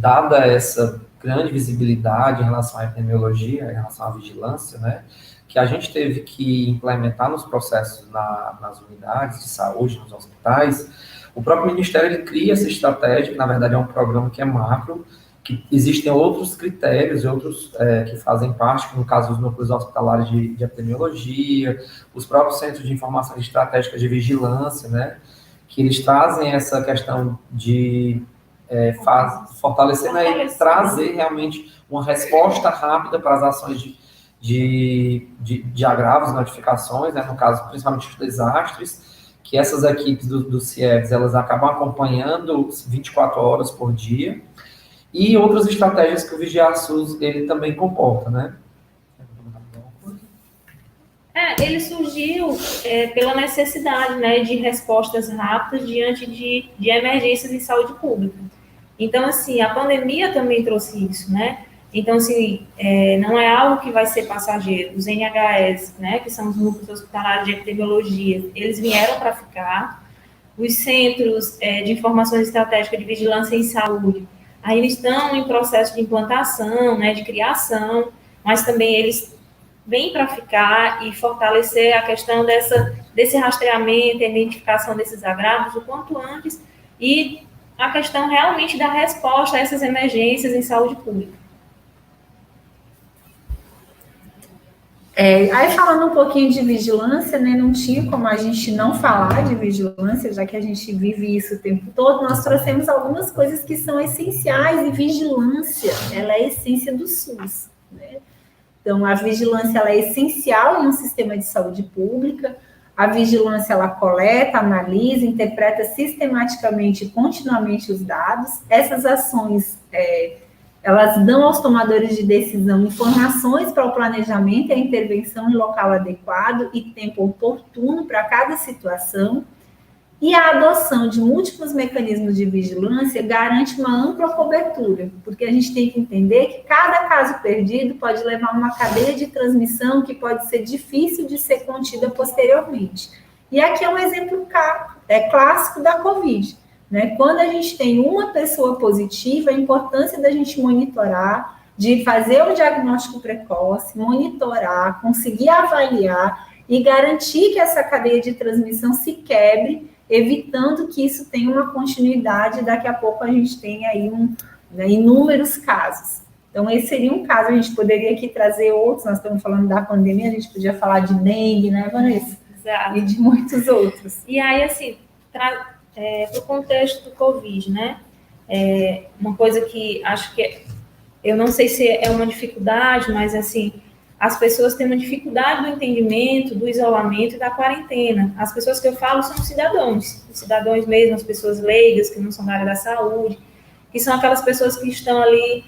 dada essa grande visibilidade em relação à epidemiologia, em relação à vigilância, né, que a gente teve que implementar nos processos nas unidades de saúde, nos hospitais, o próprio Ministério ele cria essa estratégia, que na verdade é um programa que é macro, que existem outros critérios, outros que fazem parte, como no caso dos núcleos hospitalares de epidemiologia, os próprios centros de informação estratégica de vigilância, né, que eles trazem essa questão de fortalecer, né, e trazer realmente uma resposta rápida para as ações de agravos, notificações, né, no caso, principalmente os desastres, que essas equipes do CIEDS, elas acabam acompanhando 24 horas por dia, e outras estratégias que o Vigiar SUS, ele também comporta, né? Ele surgiu pela necessidade, né, de respostas rápidas diante de emergências em saúde pública. Então, assim, a pandemia também trouxe isso, né? Então, assim, não é algo que vai ser passageiro. Os NHS, né, que são os núcleos hospitalares de epidemiologia, eles vieram para ficar. Os centros de informações estratégicas de vigilância em saúde, aí eles estão em processo de implantação, né, de criação, mas também eles vêm para ficar e fortalecer a questão desse rastreamento, a identificação desses agravos o quanto antes, e a questão realmente da resposta a essas emergências em saúde pública. Aí falando um pouquinho de vigilância, né, não tinha como a gente não falar de vigilância, já que a gente vive isso o tempo todo, nós trouxemos algumas coisas que são essenciais, e vigilância, ela é a essência do SUS, né? Então, a vigilância ela é essencial em um sistema de saúde pública, a vigilância ela coleta, analisa, interpreta sistematicamente e continuamente os dados, essas ações elas dão aos tomadores de decisão informações para o planejamento e a intervenção em local adequado e tempo oportuno para cada situação. E a adoção de múltiplos mecanismos de vigilância garante uma ampla cobertura, porque a gente tem que entender que cada caso perdido pode levar a uma cadeia de transmissão que pode ser difícil de ser contida posteriormente. E aqui é um exemplo clássico da Covid. Né? Quando a gente tem uma pessoa positiva, a importância da gente monitorar, de fazer o diagnóstico precoce, monitorar, conseguir avaliar e garantir que essa cadeia de transmissão se quebre, evitando que isso tenha uma continuidade, daqui a pouco a gente tem aí inúmeros casos. Então, esse seria um caso, a gente poderia aqui trazer outros, nós estamos falando da pandemia, a gente podia falar de dengue, né, Vanessa? Exato. E de muitos outros. E aí, assim, para o contexto do Covid, né? Uma coisa que acho que eu não sei se é uma dificuldade, mas assim, as pessoas têm uma dificuldade do entendimento, do isolamento e da quarentena. As pessoas que eu falo são os cidadãos mesmo, as pessoas leigas, que não são da área da saúde, que são aquelas pessoas que estão ali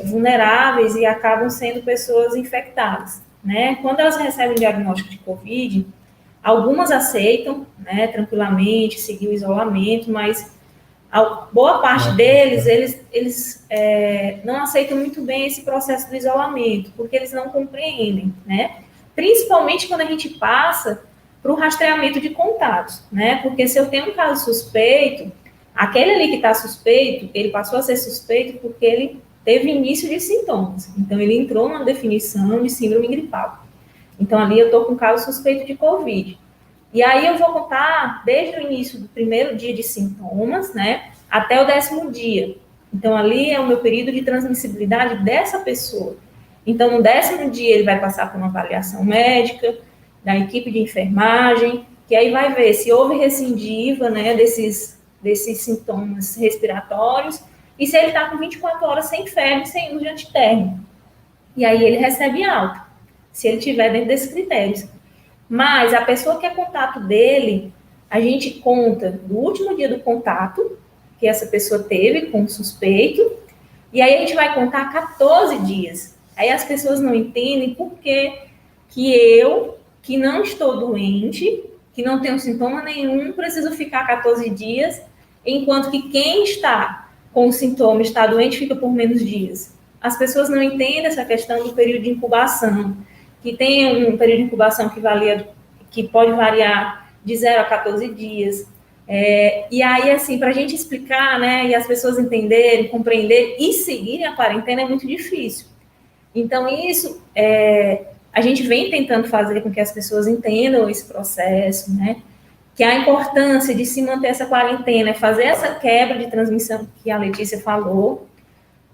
vulneráveis e acabam sendo pessoas infectadas, né? Quando elas recebem o diagnóstico de Covid, algumas aceitam, né, tranquilamente, seguir o isolamento, mas a boa parte deles, eles não aceitam muito bem esse processo do isolamento, porque eles não compreendem, né? Principalmente quando a gente passa para o rastreamento de contatos, né? Porque se eu tenho um caso suspeito, aquele ali que está suspeito, ele passou a ser suspeito porque ele teve início de sintomas. Então, ele entrou numa definição de síndrome gripal. Então, ali eu estou com caso suspeito de Covid. E aí eu vou contar desde o início do primeiro dia de sintomas, né, até o 10º dia. Então, ali é o meu período de transmissibilidade dessa pessoa. Então, no 10º dia, ele vai passar por uma avaliação médica, da equipe de enfermagem, que aí vai ver se houve recidiva, né, desses sintomas respiratórios, e se ele está com 24 horas sem febre, sem uso de antitérmico. E aí ele recebe alta, se ele estiver dentro desses critérios. Mas a pessoa que é contato dele, a gente conta do último dia do contato que essa pessoa teve com o suspeito, e aí a gente vai contar 14 dias. Aí as pessoas não entendem por que que não estou doente, que não tenho sintoma nenhum, preciso ficar 14 dias, enquanto que quem está com o sintoma, está doente, fica por menos dias. As pessoas não entendem essa questão do período de incubação, que tem um período de incubação que pode variar de 0 a 14 dias. E aí, assim, para a gente explicar, né, e as pessoas entenderem, compreenderem e seguirem a quarentena é muito difícil. Então, isso, a gente vem tentando fazer com que as pessoas entendam esse processo, né, que a importância de se manter essa quarentena é fazer essa quebra de transmissão que a Letícia falou,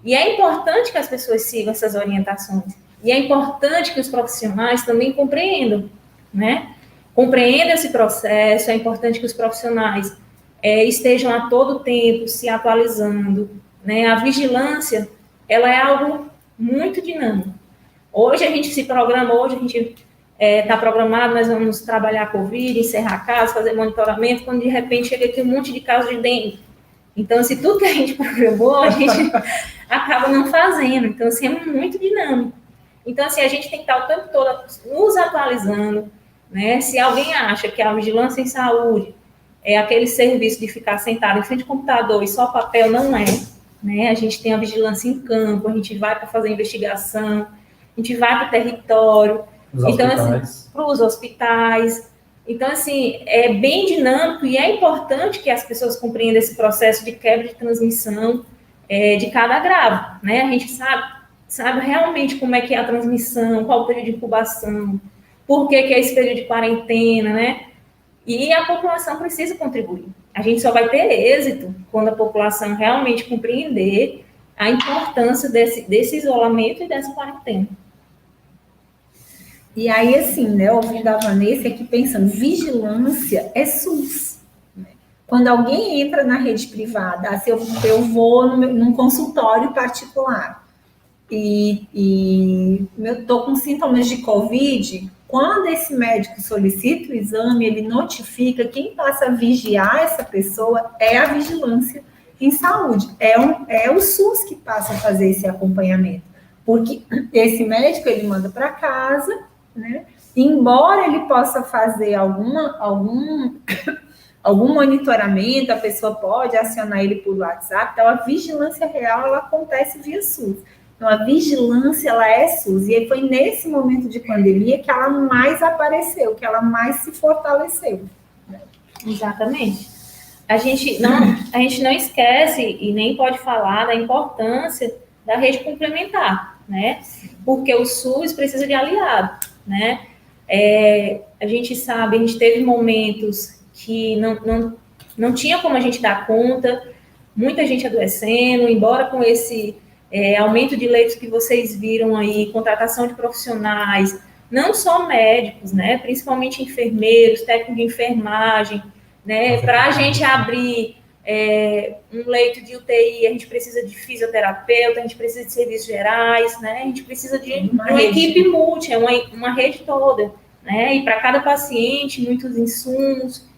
e é importante que as pessoas sigam essas orientações, e é importante que os profissionais também compreendam, né, compreendam esse processo, é importante que os profissionais estejam a todo tempo se atualizando, né, a vigilância, ela é algo muito dinâmico. Hoje a gente se programa, hoje a gente está programado, nós vamos trabalhar Covid, encerrar casos, fazer monitoramento, quando de repente chega aqui um monte de casos de dengue. Então, se tudo que a gente programou, a gente acaba não fazendo. Então, assim, é muito dinâmico. Então, assim, a gente tem que estar o tempo todo nos atualizando, né? Se alguém acha que a vigilância em saúde é aquele serviço de ficar sentado em frente ao computador e só papel, não é, né? A gente tem a vigilância em campo, a gente vai para fazer investigação, a gente vai para o território, então, assim, para os hospitais. Então, assim, é bem dinâmico e é importante que as pessoas compreendam esse processo de quebra de transmissão de cada agravo, né? A gente sabe realmente como é que é a transmissão, qual o período de incubação, por que é esse período de quarentena, né? E a população precisa contribuir. A gente só vai ter êxito quando a população realmente compreender a importância desse isolamento e dessa quarentena. E aí, assim, né, ouvindo a Vanessa aqui pensando, vigilância é SUS. Né? Quando alguém entra na rede privada, se eu vou num consultório particular e eu estou com sintomas de Covid, quando esse médico solicita o exame, ele notifica, quem passa a vigiar essa pessoa é a vigilância em saúde, é o SUS que passa a fazer esse acompanhamento, porque esse médico, ele manda para casa, né? Embora ele possa fazer algum monitoramento, a pessoa pode acionar ele por WhatsApp, então a vigilância real, ela acontece via SUS. Então, a vigilância, ela é SUS. E aí foi nesse momento de pandemia que ela mais apareceu, que ela mais se fortaleceu. Né? Exatamente. A gente não esquece e nem pode falar da importância da rede complementar, né? Porque o SUS precisa de aliado, né? A gente sabe, a gente teve momentos que não tinha como a gente dar conta, muita gente adoecendo, embora com esse aumento de leitos que vocês viram aí, contratação de profissionais, não só médicos, né, principalmente enfermeiros, técnicos de enfermagem, né, para a gente abrir um leito de UTI, a gente precisa de fisioterapeuta, a gente precisa de serviços gerais, né, a gente precisa de uma equipe multi, uma rede toda, né, e para cada paciente, muitos insumos,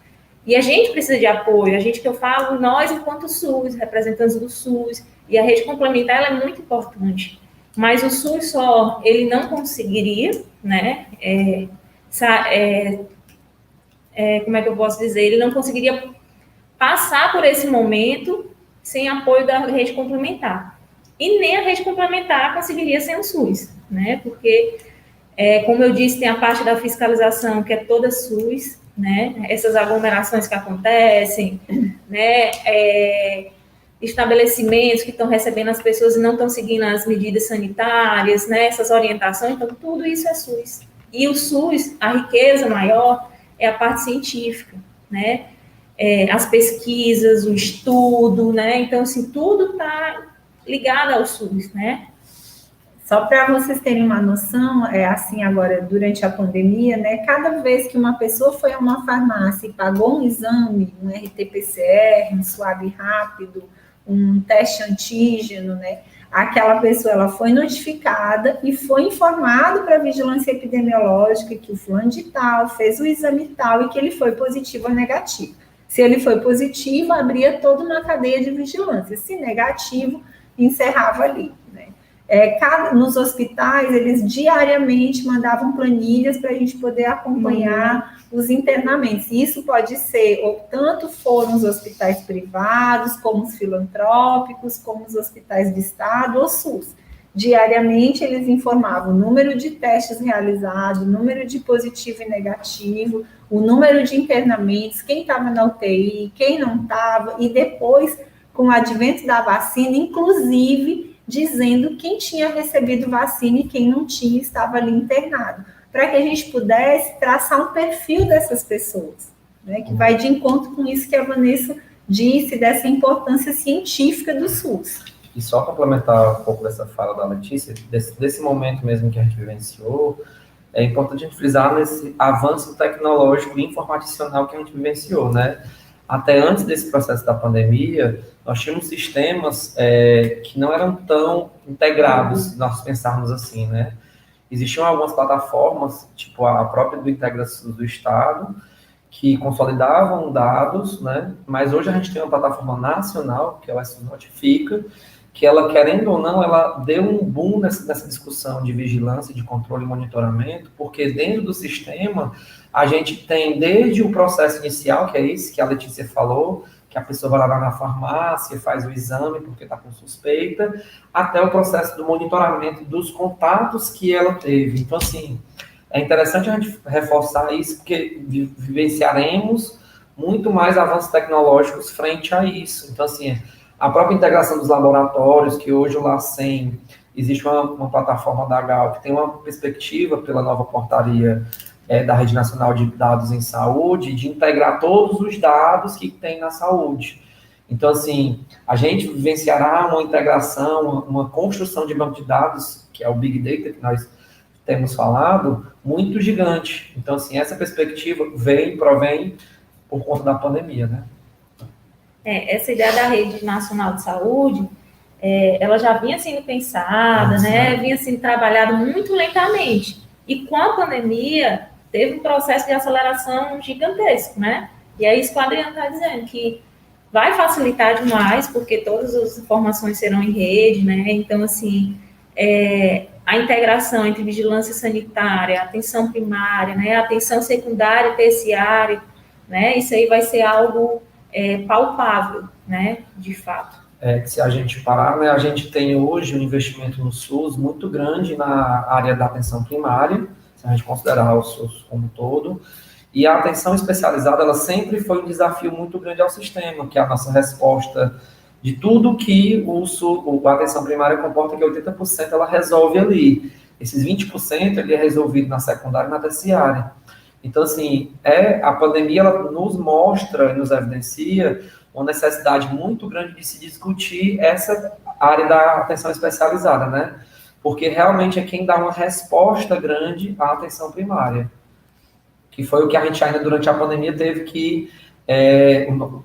e a gente precisa de apoio, a gente que eu falo, nós enquanto SUS, representantes do SUS, e a rede complementar, ela é muito importante, mas o SUS só, ele não conseguiria, né, como é que eu posso dizer, ele não conseguiria passar por esse momento sem apoio da rede complementar, e nem a rede complementar conseguiria sem o SUS, né, porque, como eu disse, tem a parte da fiscalização, que é toda SUS, né, essas aglomerações que acontecem, né, estabelecimentos que estão recebendo as pessoas e não estão seguindo as medidas sanitárias, né, essas orientações, então tudo isso é SUS. E o SUS, a riqueza maior é a parte científica, né, as pesquisas, o estudo, né, então assim, tudo está ligado ao SUS, né. Só para vocês terem uma noção, assim agora, durante a pandemia, né, cada vez que uma pessoa foi a uma farmácia e pagou um exame, um RT-PCR, um suave rápido, um teste antígeno, né, aquela pessoa ela foi notificada e foi informado para a vigilância epidemiológica que o fulano de tal fez o exame tal e que ele foi positivo ou negativo. Se ele foi positivo, abria toda uma cadeia de vigilância. Se negativo, encerrava ali, né. Nos hospitais, eles diariamente mandavam planilhas para a gente poder acompanhar os internamentos. Isso pode ser, ou tanto foram os hospitais privados, como os filantrópicos, como os hospitais de Estado ou SUS. Diariamente, eles informavam o número de testes realizados, o número de positivo e negativo, o número de internamentos, quem estava na UTI, quem não estava, e depois, com o advento da vacina, inclusive, dizendo quem tinha recebido vacina e quem não tinha, estava ali internado, para que a gente pudesse traçar um perfil dessas pessoas, né, que vai de encontro com isso que a Vanessa disse, dessa importância científica do SUS. E só complementar um pouco dessa fala da Letícia, desse momento mesmo que a gente vivenciou, é importante a gente frisar nesse avanço tecnológico e informacional que a gente vivenciou, né? Até antes desse processo da pandemia, nós tínhamos sistemas que não eram tão integrados, se nós pensarmos assim, né? Existiam algumas plataformas, tipo a própria do IntegraSUS do Estado, que consolidavam dados, né? Mas hoje a gente tem uma plataforma nacional, que é o SUS Notifica, que ela, querendo ou não, ela deu um boom nessa discussão de vigilância, de controle e monitoramento, porque dentro do sistema a gente tem desde o processo inicial, que é esse que a Letícia falou, que a pessoa vai lá na farmácia, faz o exame porque está com suspeita, até o processo do monitoramento dos contatos que ela teve. Então, assim, é interessante a gente reforçar isso, porque vivenciaremos muito mais avanços tecnológicos frente a isso. Então, assim, a própria integração dos laboratórios, que hoje o LACEN, existe uma plataforma da HAL que tem uma perspectiva pela nova portaria da Rede Nacional de Dados em Saúde, de integrar todos os dados que tem na saúde. Então, assim, a gente vivenciará uma integração, uma construção de banco de dados, que é o Big Data que nós temos falado, muito gigante. Então, assim, essa perspectiva provém por conta da pandemia, né? Essa ideia da Rede Nacional de Saúde, ela já vinha sendo pensada, né? Vinha sendo trabalhada muito lentamente. E com a pandemia, teve um processo de aceleração gigantesco, né? E é isso que o Adriano está dizendo, que vai facilitar demais, porque todas as informações serão em rede, né? Então, assim, a integração entre vigilância sanitária, atenção primária, né? Atenção secundária, terciária, né? Isso aí vai ser algo palpável, né? De fato. Se a gente parar, né, a gente tem hoje um investimento no SUS muito grande na área da atenção primária, se a gente considerar o SUS como um todo, e a atenção especializada, ela sempre foi um desafio muito grande ao sistema, que é a nossa resposta de tudo que a atenção primária comporta, que 80% ela resolve ali. Esses 20% ele é resolvido na secundária e na terciária. Então, assim, a pandemia ela nos mostra, nos evidencia uma necessidade muito grande de se discutir essa área da atenção especializada, né? Porque realmente é quem dá uma resposta grande à atenção primária. Que foi o que a gente ainda durante a pandemia teve que...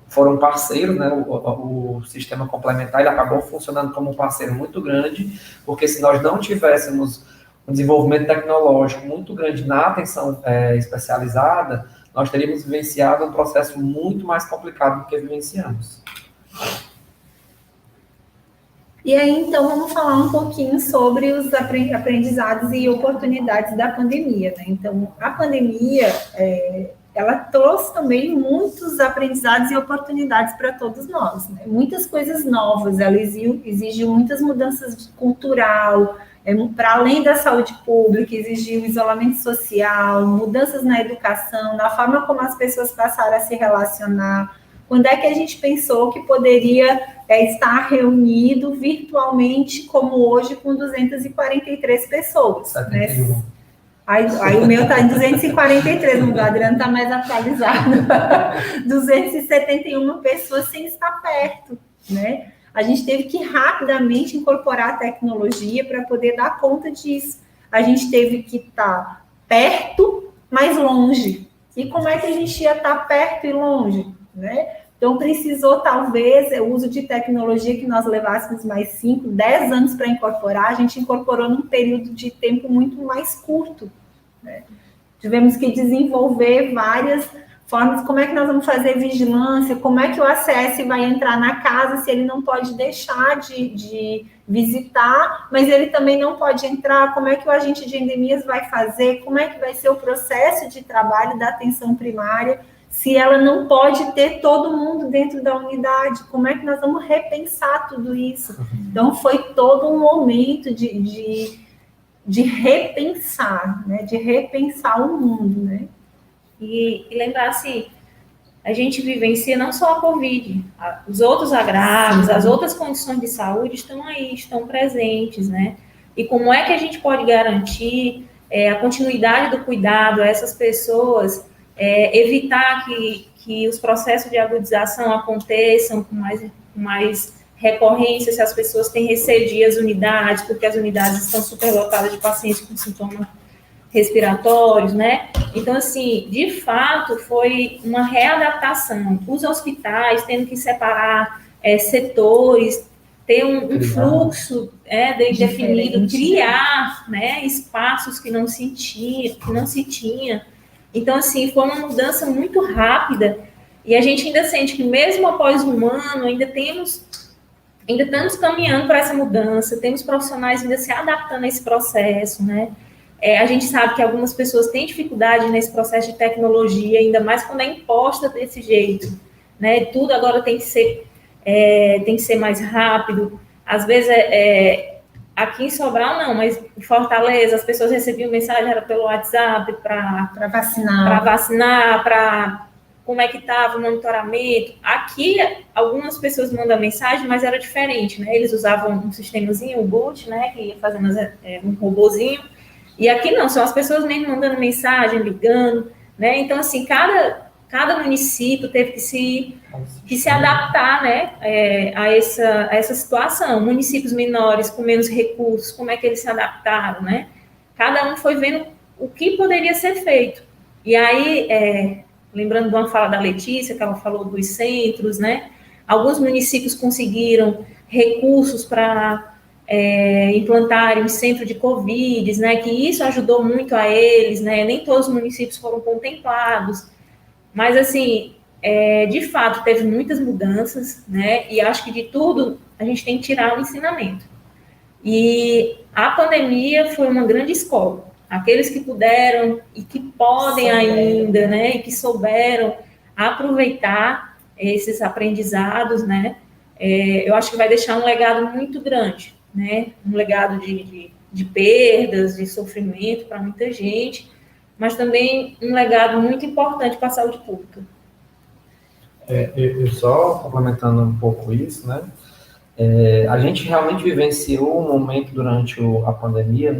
foram parceiros, né? O sistema complementar ele acabou funcionando como um parceiro muito grande, porque se nós não tivéssemos um desenvolvimento tecnológico muito grande na atenção especializada, nós teríamos vivenciado um processo muito mais complicado do que vivenciamos. E aí, então, vamos falar um pouquinho sobre os aprendizados e oportunidades da pandemia, né? Então, a pandemia, ela trouxe também muitos aprendizados e oportunidades para todos nós, né? Muitas coisas novas, ela exigiu muitas mudanças cultural, para além da saúde pública, exigiu isolamento social, mudanças na educação, na forma como as pessoas passaram a se relacionar. Quando é que a gente pensou que poderia estar reunido virtualmente, como hoje, com 243 pessoas? Né? Aí o meu está em 243, o Adriano está mais atualizado. 271 pessoas sem estar perto, né? A gente teve que rapidamente incorporar a tecnologia para poder dar conta disso. A gente teve que estar perto, mas longe. E como é que a gente ia estar perto e longe, né? Então, precisou, talvez, o uso de tecnologia que nós levássemos mais 5, 10 anos para incorporar, a gente incorporou num período de tempo muito mais curto, né? Tivemos que desenvolver várias formas, como é que nós vamos fazer vigilância, como é que o ACS vai entrar na casa se ele não pode deixar de visitar, mas ele também não pode entrar, como é que o agente de endemias vai fazer, como é que vai ser o processo de trabalho da atenção primária, se ela não pode ter todo mundo dentro da unidade, como é que nós vamos repensar tudo isso? Então, foi todo um momento de repensar, né? De repensar o mundo, né? E lembrar assim, a gente vivencia não só a Covid, os outros agravos, as outras condições de saúde estão aí, estão presentes, né? E como é que a gente pode garantir a continuidade do cuidado a essas pessoas, evitar que os processos de agudização aconteçam com mais recorrência, se as pessoas têm receio de ir às unidades, porque as unidades estão superlotadas de pacientes com sintomas respiratórios, né? Então, assim, de fato, foi uma readaptação. Os hospitais tendo que separar setores, ter um fluxo definido, criar, né, espaços que não se tinha. Então, assim, foi uma mudança muito rápida e a gente ainda sente que mesmo após um ano, ainda estamos caminhando para essa mudança, temos profissionais ainda se adaptando a esse processo, né? A gente sabe que algumas pessoas têm dificuldade nesse processo de tecnologia, ainda mais quando é imposta desse jeito, né? Tudo agora tem que ser mais rápido. Às vezes, aqui em Sobral não, mas em Fortaleza as pessoas recebiam mensagem era pelo WhatsApp para vacinar, para como é que estava o monitoramento. Aqui, algumas pessoas mandam mensagem, mas era diferente, né? Eles usavam um sistemazinho, o boot, né? Que ia fazendo um robozinho. E aqui não, são as pessoas mesmo mandando mensagem, ligando, né? Então, assim, cada município teve que se adaptar, né, a essa situação. Municípios menores, com menos recursos, como é que eles se adaptaram, né? Cada um foi vendo o que poderia ser feito. E aí, lembrando de uma fala da Letícia, que ela falou dos centros, né? Alguns municípios conseguiram recursos para implantarem um centro de Covid, né, que isso ajudou muito a eles, né, nem todos os municípios foram contemplados, mas, assim, de fato, teve muitas mudanças, né, e acho que de tudo a gente tem que tirar o ensinamento. E a pandemia foi uma grande escola. Aqueles que puderam e que podem ainda, né, e que souberam aproveitar esses aprendizados, né, eu acho que vai deixar um legado muito grande, né, um legado de perdas, de sofrimento para muita gente, mas também um legado muito importante para a saúde pública. Eu só complementando um pouco isso, né, a gente realmente vivenciou um momento durante a pandemia,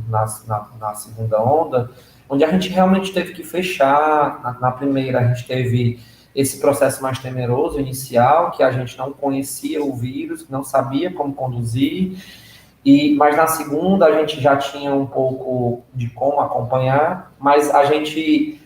na segunda onda, onde a gente realmente teve que fechar. Na primeira, a gente teve esse processo mais temeroso inicial, que a gente não conhecia o vírus, não sabia como conduzir, mas na segunda a gente já tinha um pouco de como acompanhar, mas a gente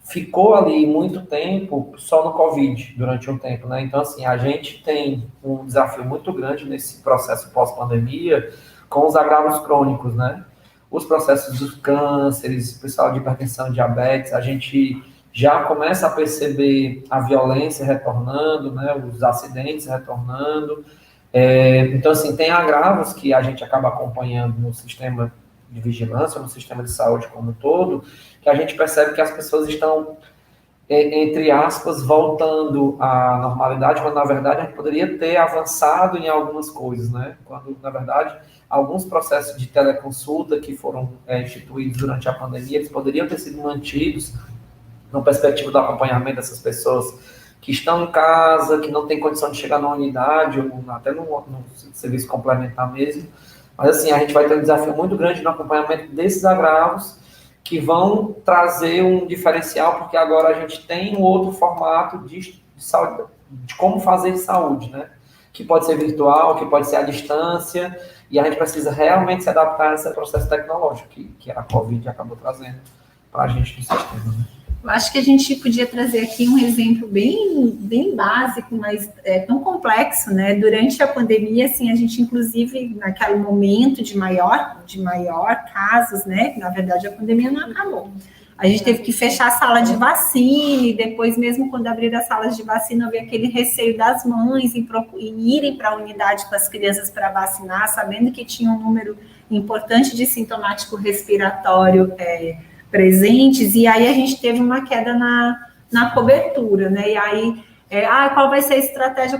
ficou ali muito tempo só no Covid, durante um tempo, né? Então, assim, a gente tem um desafio muito grande nesse processo pós-pandemia com os agravos crônicos, né? Os processos dos cânceres, o pessoal de hipertensão, diabetes, a gente já começa a perceber a violência retornando, né? Os acidentes retornando. Então, assim, tem agravos que a gente acaba acompanhando no sistema de vigilância, no sistema de saúde como um todo, que a gente percebe que as pessoas estão, entre aspas, voltando à normalidade, quando, na verdade, a gente poderia ter avançado em algumas coisas, né? Quando, na verdade, alguns processos de teleconsulta que foram instituídos durante a pandemia, eles poderiam ter sido mantidos na perspectiva do acompanhamento dessas pessoas que estão em casa, que não têm condição de chegar na unidade, ou até no serviço complementar mesmo. Mas, assim, a gente vai ter um desafio muito grande no acompanhamento desses agravos, que vão trazer um diferencial, porque agora a gente tem um outro formato de saúde, de como fazer saúde, né? Que pode ser virtual, que pode ser à distância, e a gente precisa realmente se adaptar a esse processo tecnológico que a Covid acabou trazendo para a gente no sistema, né? Eu acho que a gente podia trazer aqui um exemplo bem básico, mas tão complexo, né? Durante a pandemia, assim, a gente, inclusive, naquele momento de maior casos, né? Na verdade, a pandemia não acabou. A gente teve que fechar a sala de vacina, e depois, mesmo quando abrir as salas de vacina, havia aquele receio das mães em irem para a unidade com as crianças para vacinar, sabendo que tinha um número importante de sintomático respiratório presentes, e aí a gente teve uma queda na cobertura, né? E aí, qual vai ser a estratégia?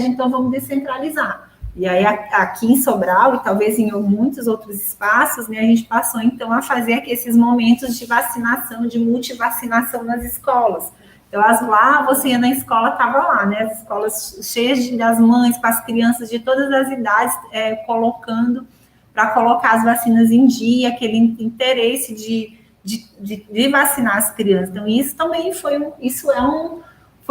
Então vamos descentralizar. E aí, aqui em Sobral, e talvez em muitos outros espaços, né, a gente passou, então, a fazer aqui esses momentos de vacinação, de multivacinação nas escolas. Então, lá, você ia na escola, estava lá, né, as escolas cheias das mães, com as crianças de todas as idades, para colocar as vacinas em dia, aquele interesse de vacinar as crianças. Então, isso também foi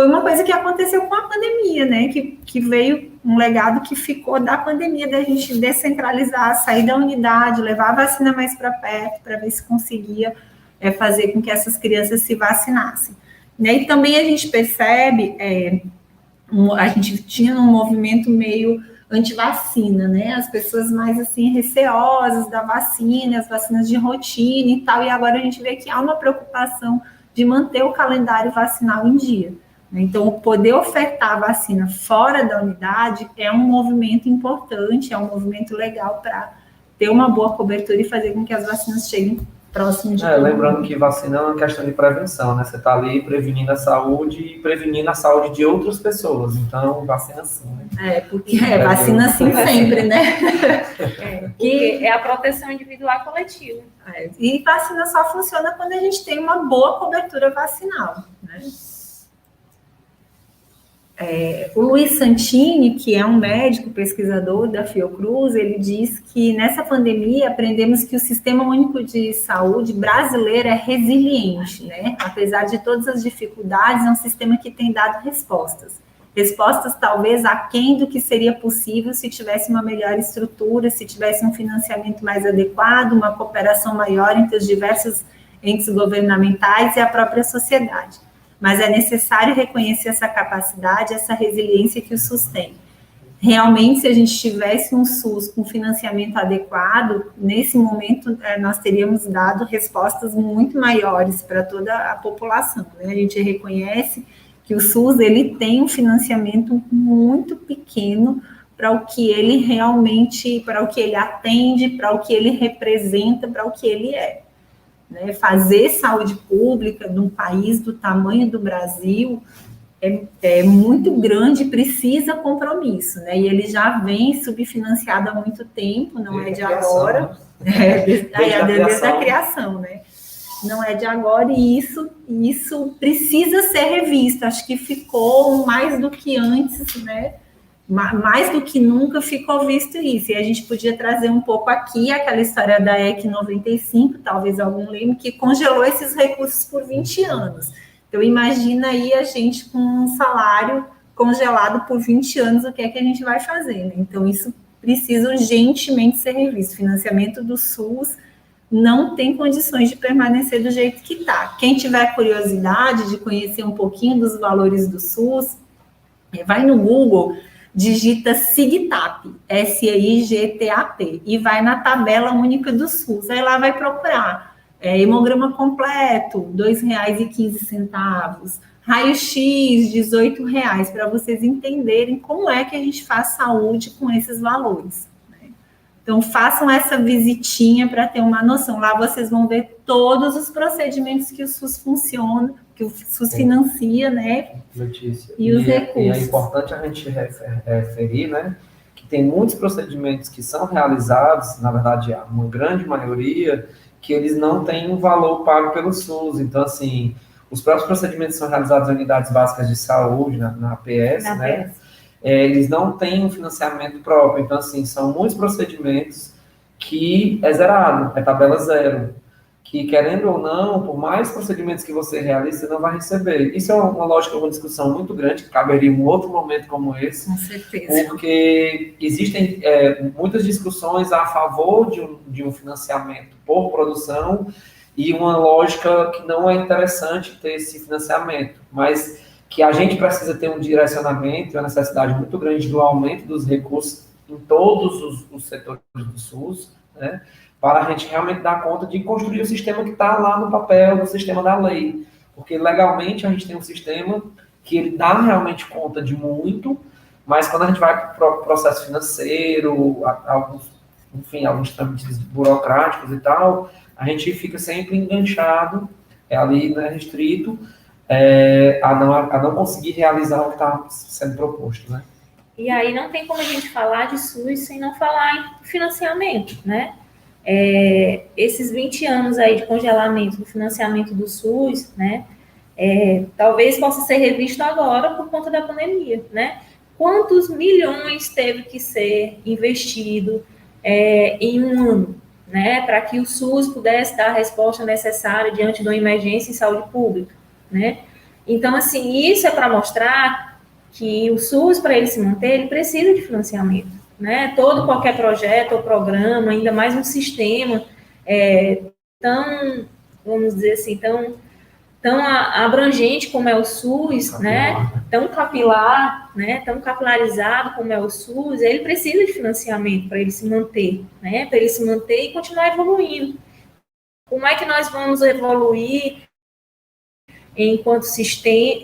uma coisa que aconteceu com a pandemia, né? Que veio um legado que ficou da pandemia, da gente descentralizar, sair da unidade, levar a vacina mais para perto, para ver se conseguia fazer com que essas crianças se vacinassem. Né? E também a gente percebe, a gente tinha um movimento meio anti-vacina, né? As pessoas mais, assim, receosas da vacina, as vacinas de rotina e tal, e agora a gente vê que há uma preocupação de manter o calendário vacinal em dia. Então, poder ofertar a vacina fora da unidade é um movimento importante, é um movimento legal para ter uma boa cobertura e fazer com que as vacinas cheguem próximo de todo lembrando mundo. que vacina é uma questão de prevenção, né? Você está ali prevenindo a saúde e prevenindo a saúde de outras pessoas. Então, vacina sim, né? Porque vacina sim sempre, né? Porque é a proteção individual e coletiva. E vacina só funciona quando a gente tem uma boa cobertura vacinal, né? O Luiz Santini, que é um médico pesquisador da Fiocruz, ele diz que nessa pandemia aprendemos que o Sistema Único de Saúde brasileiro é resiliente, né? Apesar de todas as dificuldades, é um sistema que tem dado respostas. Respostas talvez aquém do que seria possível se tivesse uma melhor estrutura, se tivesse um financiamento mais adequado, uma cooperação maior entre os diversos entes governamentais e a própria sociedade. Mas é necessário reconhecer essa capacidade, essa resiliência que o SUS tem. Realmente, se a gente tivesse um SUS com financiamento adequado, nesse momento nós teríamos dado respostas muito maiores para toda a população, né? A gente reconhece que o SUS ele tem um financiamento muito pequeno para o que ele realmente, para o que ele atende, para o que ele representa, para o que ele é. Né, fazer saúde pública num país do tamanho do Brasil é muito grande, precisa compromisso, né? E ele já vem subfinanciado há muito tempo, não é de agora, desde a criação, né? Não é de agora, e isso precisa ser revisto. Acho que ficou mais do que antes, né? Mais do que nunca ficou visto isso, e a gente podia trazer um pouco aqui aquela história da EC 95, talvez algum lembre, que congelou esses recursos por 20 anos. Então, imagina aí a gente com um salário congelado por 20 anos, o que é que a gente vai fazer, né? Então, isso precisa urgentemente ser revisto. O financiamento do SUS não tem condições de permanecer do jeito que está. Quem tiver curiosidade de conhecer um pouquinho dos valores do SUS, vai no Google, digita SIGTAP, SIGTAP, e vai na tabela única do SUS. Aí lá vai procurar hemograma completo, R$ 2,15, raio-x, R$ 18, para vocês entenderem como é que a gente faz saúde com esses valores. Né? Então, façam essa visitinha para ter uma noção. Lá vocês vão ver todos os procedimentos que o SUS funciona, que o SUS financia, né? Letícia. E os recursos. E é importante a gente referir, né, que tem muitos procedimentos que são realizados, na verdade, uma grande maioria, que eles não têm um valor pago pelo SUS. Então, assim, os próprios procedimentos são realizados em unidades básicas de saúde, na APS, né? Eles não têm um financiamento próprio. Então, assim, são muitos procedimentos que é zerado, é tabela zero. Que, querendo ou não, por mais procedimentos que você realize, você não vai receber. Isso é uma lógica, uma discussão muito grande, que caberia em um outro momento como esse. Com certeza. Porque existem muitas discussões a favor de um financiamento por produção e uma lógica que não é interessante ter esse financiamento, mas que a gente precisa ter um direcionamento e uma necessidade muito grande do aumento dos recursos em todos os setores do SUS, né? para a gente realmente dar conta de construir o sistema que está lá no papel, no sistema da lei. Porque legalmente a gente tem um sistema que ele dá realmente conta de muito, mas quando a gente vai para o processo financeiro, alguns trâmites burocráticos e tal, a gente fica sempre enganchado, ali, né, restrito, a não conseguir realizar o que está sendo proposto, né? E aí não tem como a gente falar de SUS sem não falar em financiamento, né? Esses 20 anos aí de congelamento do financiamento do SUS, né? Talvez possa ser revisto agora por conta da pandemia, né? Quantos milhões teve que ser investido em um ano, né? Para que o SUS pudesse dar a resposta necessária diante de uma emergência em saúde pública, né? Então, assim, isso é para mostrar que o SUS, para ele se manter, ele precisa de financiamento, né? Qualquer projeto ou programa, ainda mais um sistema tão, vamos dizer assim, tão abrangente como é o SUS, né? Tão capilar, né? Tão capilarizado como é o SUS, ele precisa de financiamento para ele se manter, né? Para ele se manter e continuar evoluindo. Como é que nós vamos evoluir enquanto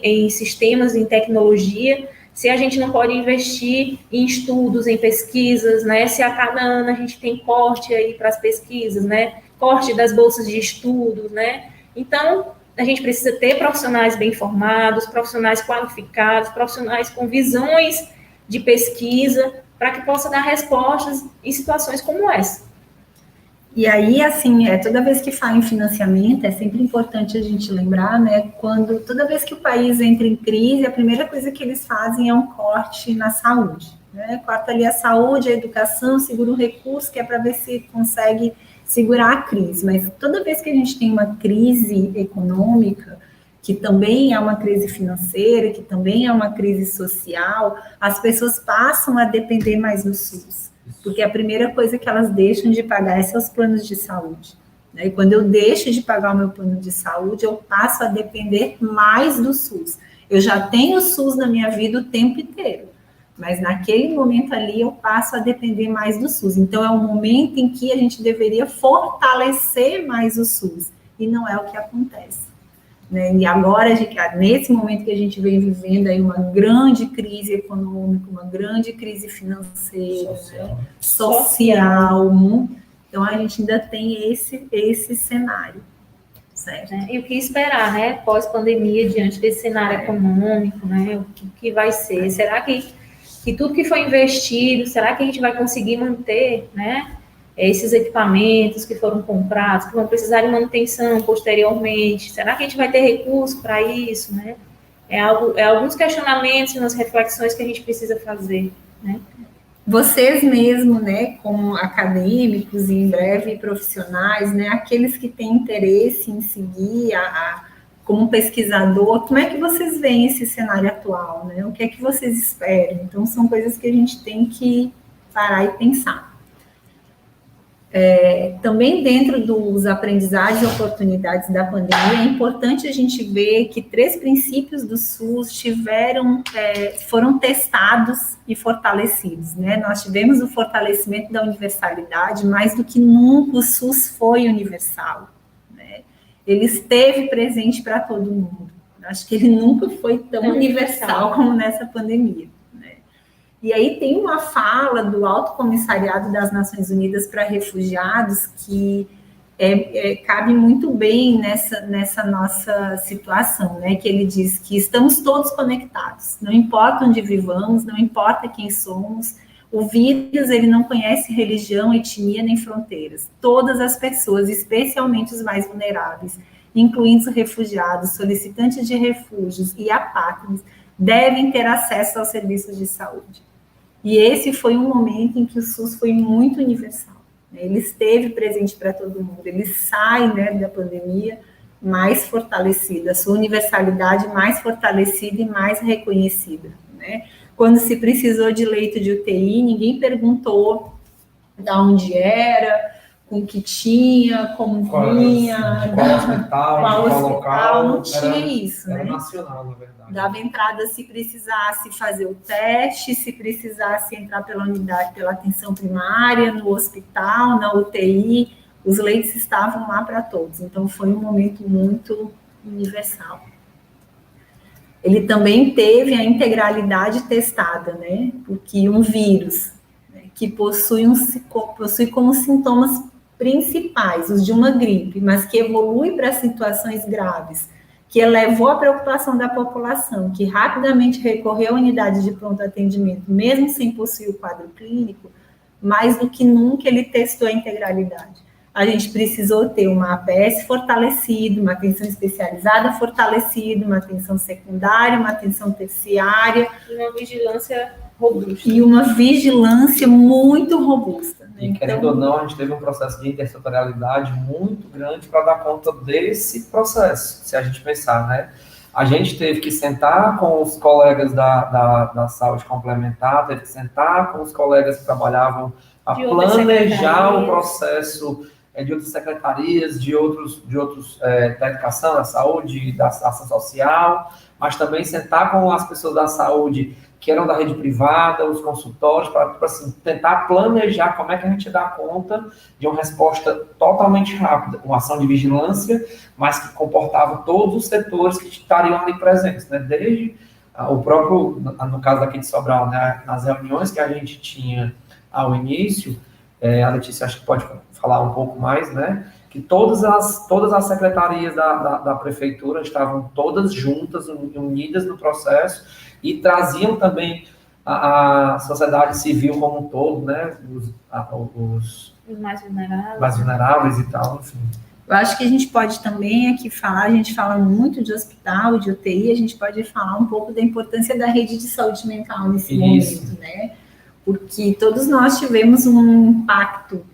em sistemas, em tecnologia, se a gente não pode investir em estudos, em pesquisas, né? Se a cada ano a gente tem corte aí para as pesquisas, né? Corte das bolsas de estudos, né? Então, a gente precisa ter profissionais bem formados, profissionais qualificados, profissionais com visões de pesquisa, para que possa dar respostas em situações como essa. E aí, assim, toda vez que fala em financiamento, é sempre importante a gente lembrar, né, toda vez que o país entra em crise, a primeira coisa que eles fazem é um corte na saúde, né, corta ali a saúde, a educação, segura o recurso, que é para ver se consegue segurar a crise, mas toda vez que a gente tem uma crise econômica, que também é uma crise financeira, que também é uma crise social, as pessoas passam a depender mais do SUS. Porque a primeira coisa que elas deixam de pagar é seus planos de saúde. E quando eu deixo de pagar o meu plano de saúde, eu passo a depender mais do SUS. Eu já tenho o SUS na minha vida o tempo inteiro, mas naquele momento ali eu passo a depender mais do SUS. Então é um momento em que a gente deveria fortalecer mais o SUS, e não é o que acontece. E agora, nesse momento que a gente vem vivendo aí uma grande crise econômica, uma grande crise financeira, social, então a gente ainda tem esse cenário, certo? E o que esperar, né, pós-pandemia, diante desse cenário econômico, né, o que vai ser? Será que tudo que foi investido, será que a gente vai conseguir manter, né, esses equipamentos que foram comprados, que vão precisar de manutenção posteriormente? Será que a gente vai ter recurso para isso, né? Alguns questionamentos, umas reflexões que a gente precisa fazer, né? Vocês mesmo, né, como acadêmicos e em breve profissionais, né, aqueles que têm interesse em seguir como pesquisador, como é que vocês veem esse cenário atual, né? O que é que vocês esperam? Então, são coisas que a gente tem que parar e pensar. Também dentro dos aprendizados e oportunidades da pandemia, é importante a gente ver que 3 princípios do SUS foram testados e fortalecidos, né? Nós tivemos o fortalecimento da universalidade, mais do que nunca o SUS foi universal, né? Ele esteve presente para todo mundo. Acho que ele nunca foi tão universal como nessa pandemia. E aí tem uma fala do Alto Comissariado das Nações Unidas para Refugiados que cabe muito bem nessa nossa situação, né? Que ele diz que estamos todos conectados, não importa onde vivamos, não importa quem somos, o vírus ele não conhece religião, etnia nem fronteiras. Todas as pessoas, especialmente os mais vulneráveis, incluindo os refugiados, solicitantes de refúgios e apátridas, devem ter acesso aos serviços de saúde. E esse foi um momento em que o SUS foi muito universal. Ele esteve presente para todo mundo. Ele sai, né, da pandemia mais fortalecido, a sua universalidade mais fortalecida e mais reconhecida, né? Quando se precisou de leito de UTI, ninguém perguntou de onde era, com o que tinha, como vinha, qual hospital, não tinha isso, né? Era nacional, na verdade. Dava entrada se precisasse fazer o teste, se precisasse entrar pela unidade, pela atenção primária, no hospital, na UTI, os leitos estavam lá para todos, então foi um momento muito universal. Ele também teve a integralidade testada, né? Porque um vírus, né, que possui como sintomas principais os de uma gripe, mas que evolui para situações graves, que elevou a preocupação da população, que rapidamente recorreu à unidade de pronto atendimento, mesmo sem possuir o quadro clínico, mais do que nunca ele testou a integralidade. A gente precisou ter uma APS fortalecida, uma atenção especializada fortalecida, uma atenção secundária, uma atenção terciária. E uma vigilância robusta. E uma vigilância muito robusta. Né? E querendo ou não, a gente teve um processo de intersetorialidade muito grande para dar conta desse processo, se a gente pensar, né? A gente teve que sentar com os colegas da saúde complementar, teve que sentar com os colegas que trabalhavam a planejar o processo de outras secretarias, de outros da educação, da saúde, da ação social, mas também sentar com as pessoas da saúde que eram da rede privada, os consultórios, para assim, tentar planejar como é que a gente dá conta de uma resposta totalmente rápida, uma ação de vigilância, mas que comportava todos os setores que estariam ali presentes, né? Desde o próprio, no caso daqui de Sobral, né, nas reuniões que a gente tinha ao início, a Letícia acho que pode falar um pouco mais, né? Que todas as secretarias da prefeitura estavam todas juntas, unidas no processo, e traziam também a sociedade civil como um todo, né? Os mais vulneráveis e tal, enfim. Eu acho que a gente pode também aqui falar, a gente fala muito de hospital, de UTI, a gente pode falar um pouco da importância da rede de saúde mental nesse momento, né? Porque todos nós tivemos um impacto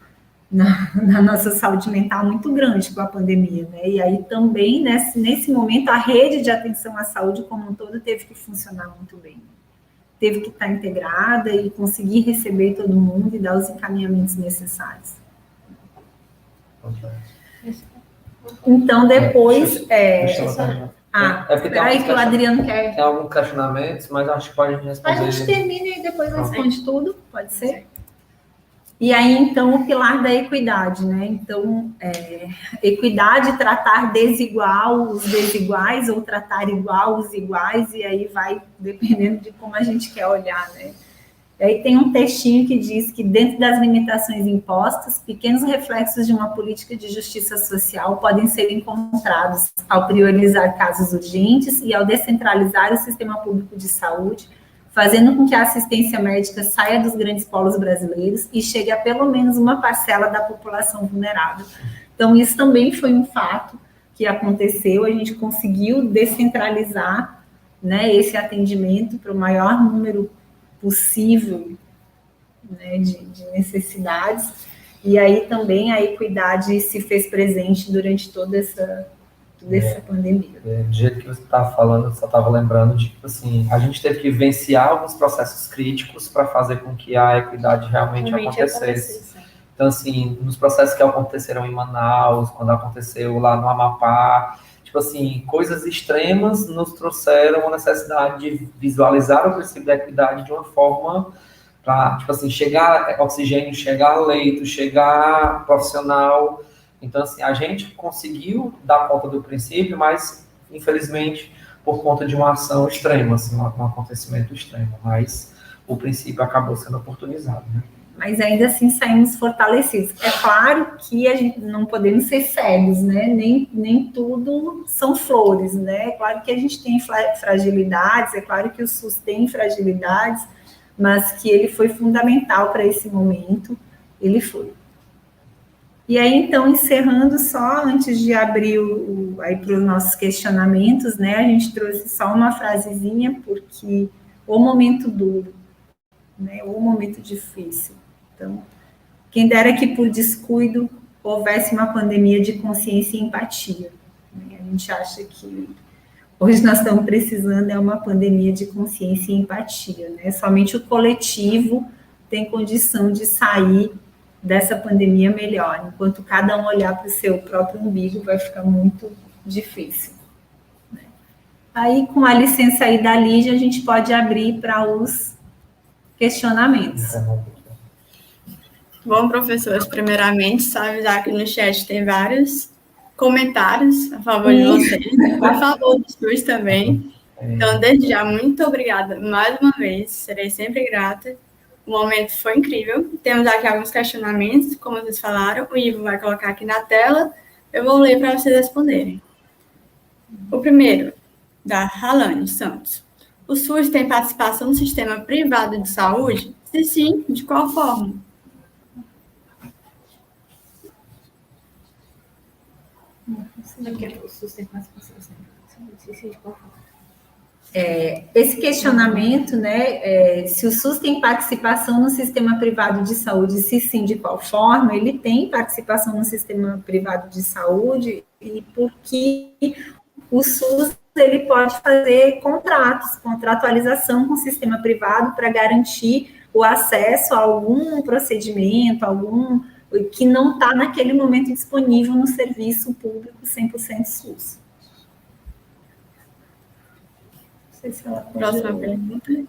na nossa saúde mental muito grande com a pandemia, né? E aí também, nesse momento, a rede de atenção à saúde como um todo teve que funcionar muito bem. Teve que estar integrada e conseguir receber todo mundo e dar os encaminhamentos necessários. Então, depois... Peraí que o Adriano quer... Tem alguns questionamentos, mas acho que pode responder. A gente termina e depois responde tudo, pode ser? E aí, então, o pilar da equidade, né? Então, equidade, tratar desigual os desiguais, ou tratar igual os iguais, e aí vai dependendo de como a gente quer olhar, né? E aí tem um textinho que diz que, dentro das limitações impostas, pequenos reflexos de uma política de justiça social podem ser encontrados ao priorizar casos urgentes e ao descentralizar o sistema público de saúde, fazendo com que a assistência médica saia dos grandes polos brasileiros e chegue a pelo menos uma parcela da população vulnerável. Então, isso também foi um fato que aconteceu, a gente conseguiu descentralizar, né, esse atendimento para o maior número possível, né, de necessidades, e aí também a equidade se fez presente durante toda essa pandemia. Do jeito que você estava falando, eu só estava lembrando de, tipo assim, a gente teve que vivenciar alguns processos críticos para fazer com que a equidade realmente acontecesse. Então, assim, nos processos que aconteceram em Manaus, quando aconteceu lá no Amapá, tipo assim, coisas extremas nos trouxeram a necessidade de visualizar o princípio da equidade de uma forma para, tipo assim, chegar oxigênio, chegar leito, chegar profissional. Então, assim, a gente conseguiu dar conta do princípio, mas, infelizmente, por conta de uma ação extrema, assim, um acontecimento extremo. Mas o princípio acabou sendo oportunizado, né? Mas ainda assim saímos fortalecidos. É claro que a gente não podemos ser cegos, né? Nem tudo são flores, né? É claro que a gente tem fragilidades, é claro que o SUS tem fragilidades, mas que ele foi fundamental para esse momento, ele foi. E aí, então, encerrando só, antes de abrir aí para os nossos questionamentos, né, a gente trouxe só uma frasezinha, porque o momento duro, né, o momento difícil. Então, quem dera que por descuido houvesse uma pandemia de consciência e empatia. Né? A gente acha que hoje nós estamos precisando é uma pandemia de consciência e empatia. Né? Somente o coletivo tem condição de sair dessa pandemia melhor. Enquanto cada um olhar para o seu próprio umbigo, vai ficar muito difícil. Né? Aí, com a licença aí da Lígia, a gente pode abrir para os questionamentos. Bom, professores, primeiramente, só avisar que no chat tem vários comentários a favor de vocês, a favor do SUS também. Então, desde já, muito obrigada mais uma vez, serei sempre grata. O momento foi incrível. Temos aqui alguns questionamentos, como vocês falaram, o Ivo vai colocar aqui na tela, eu vou ler para vocês responderem. O primeiro, da Ralane Santos. O SUS tem participação no sistema privado de saúde? Se sim, de qual forma? Esse questionamento, né, se o SUS tem participação no sistema privado de saúde, se sim, de qual forma, ele tem participação no sistema privado de saúde, e porque o SUS ele pode fazer contratualização com o sistema privado para garantir o acesso a algum procedimento, que não está naquele momento disponível no serviço público 100% SUS. Próxima pergunta.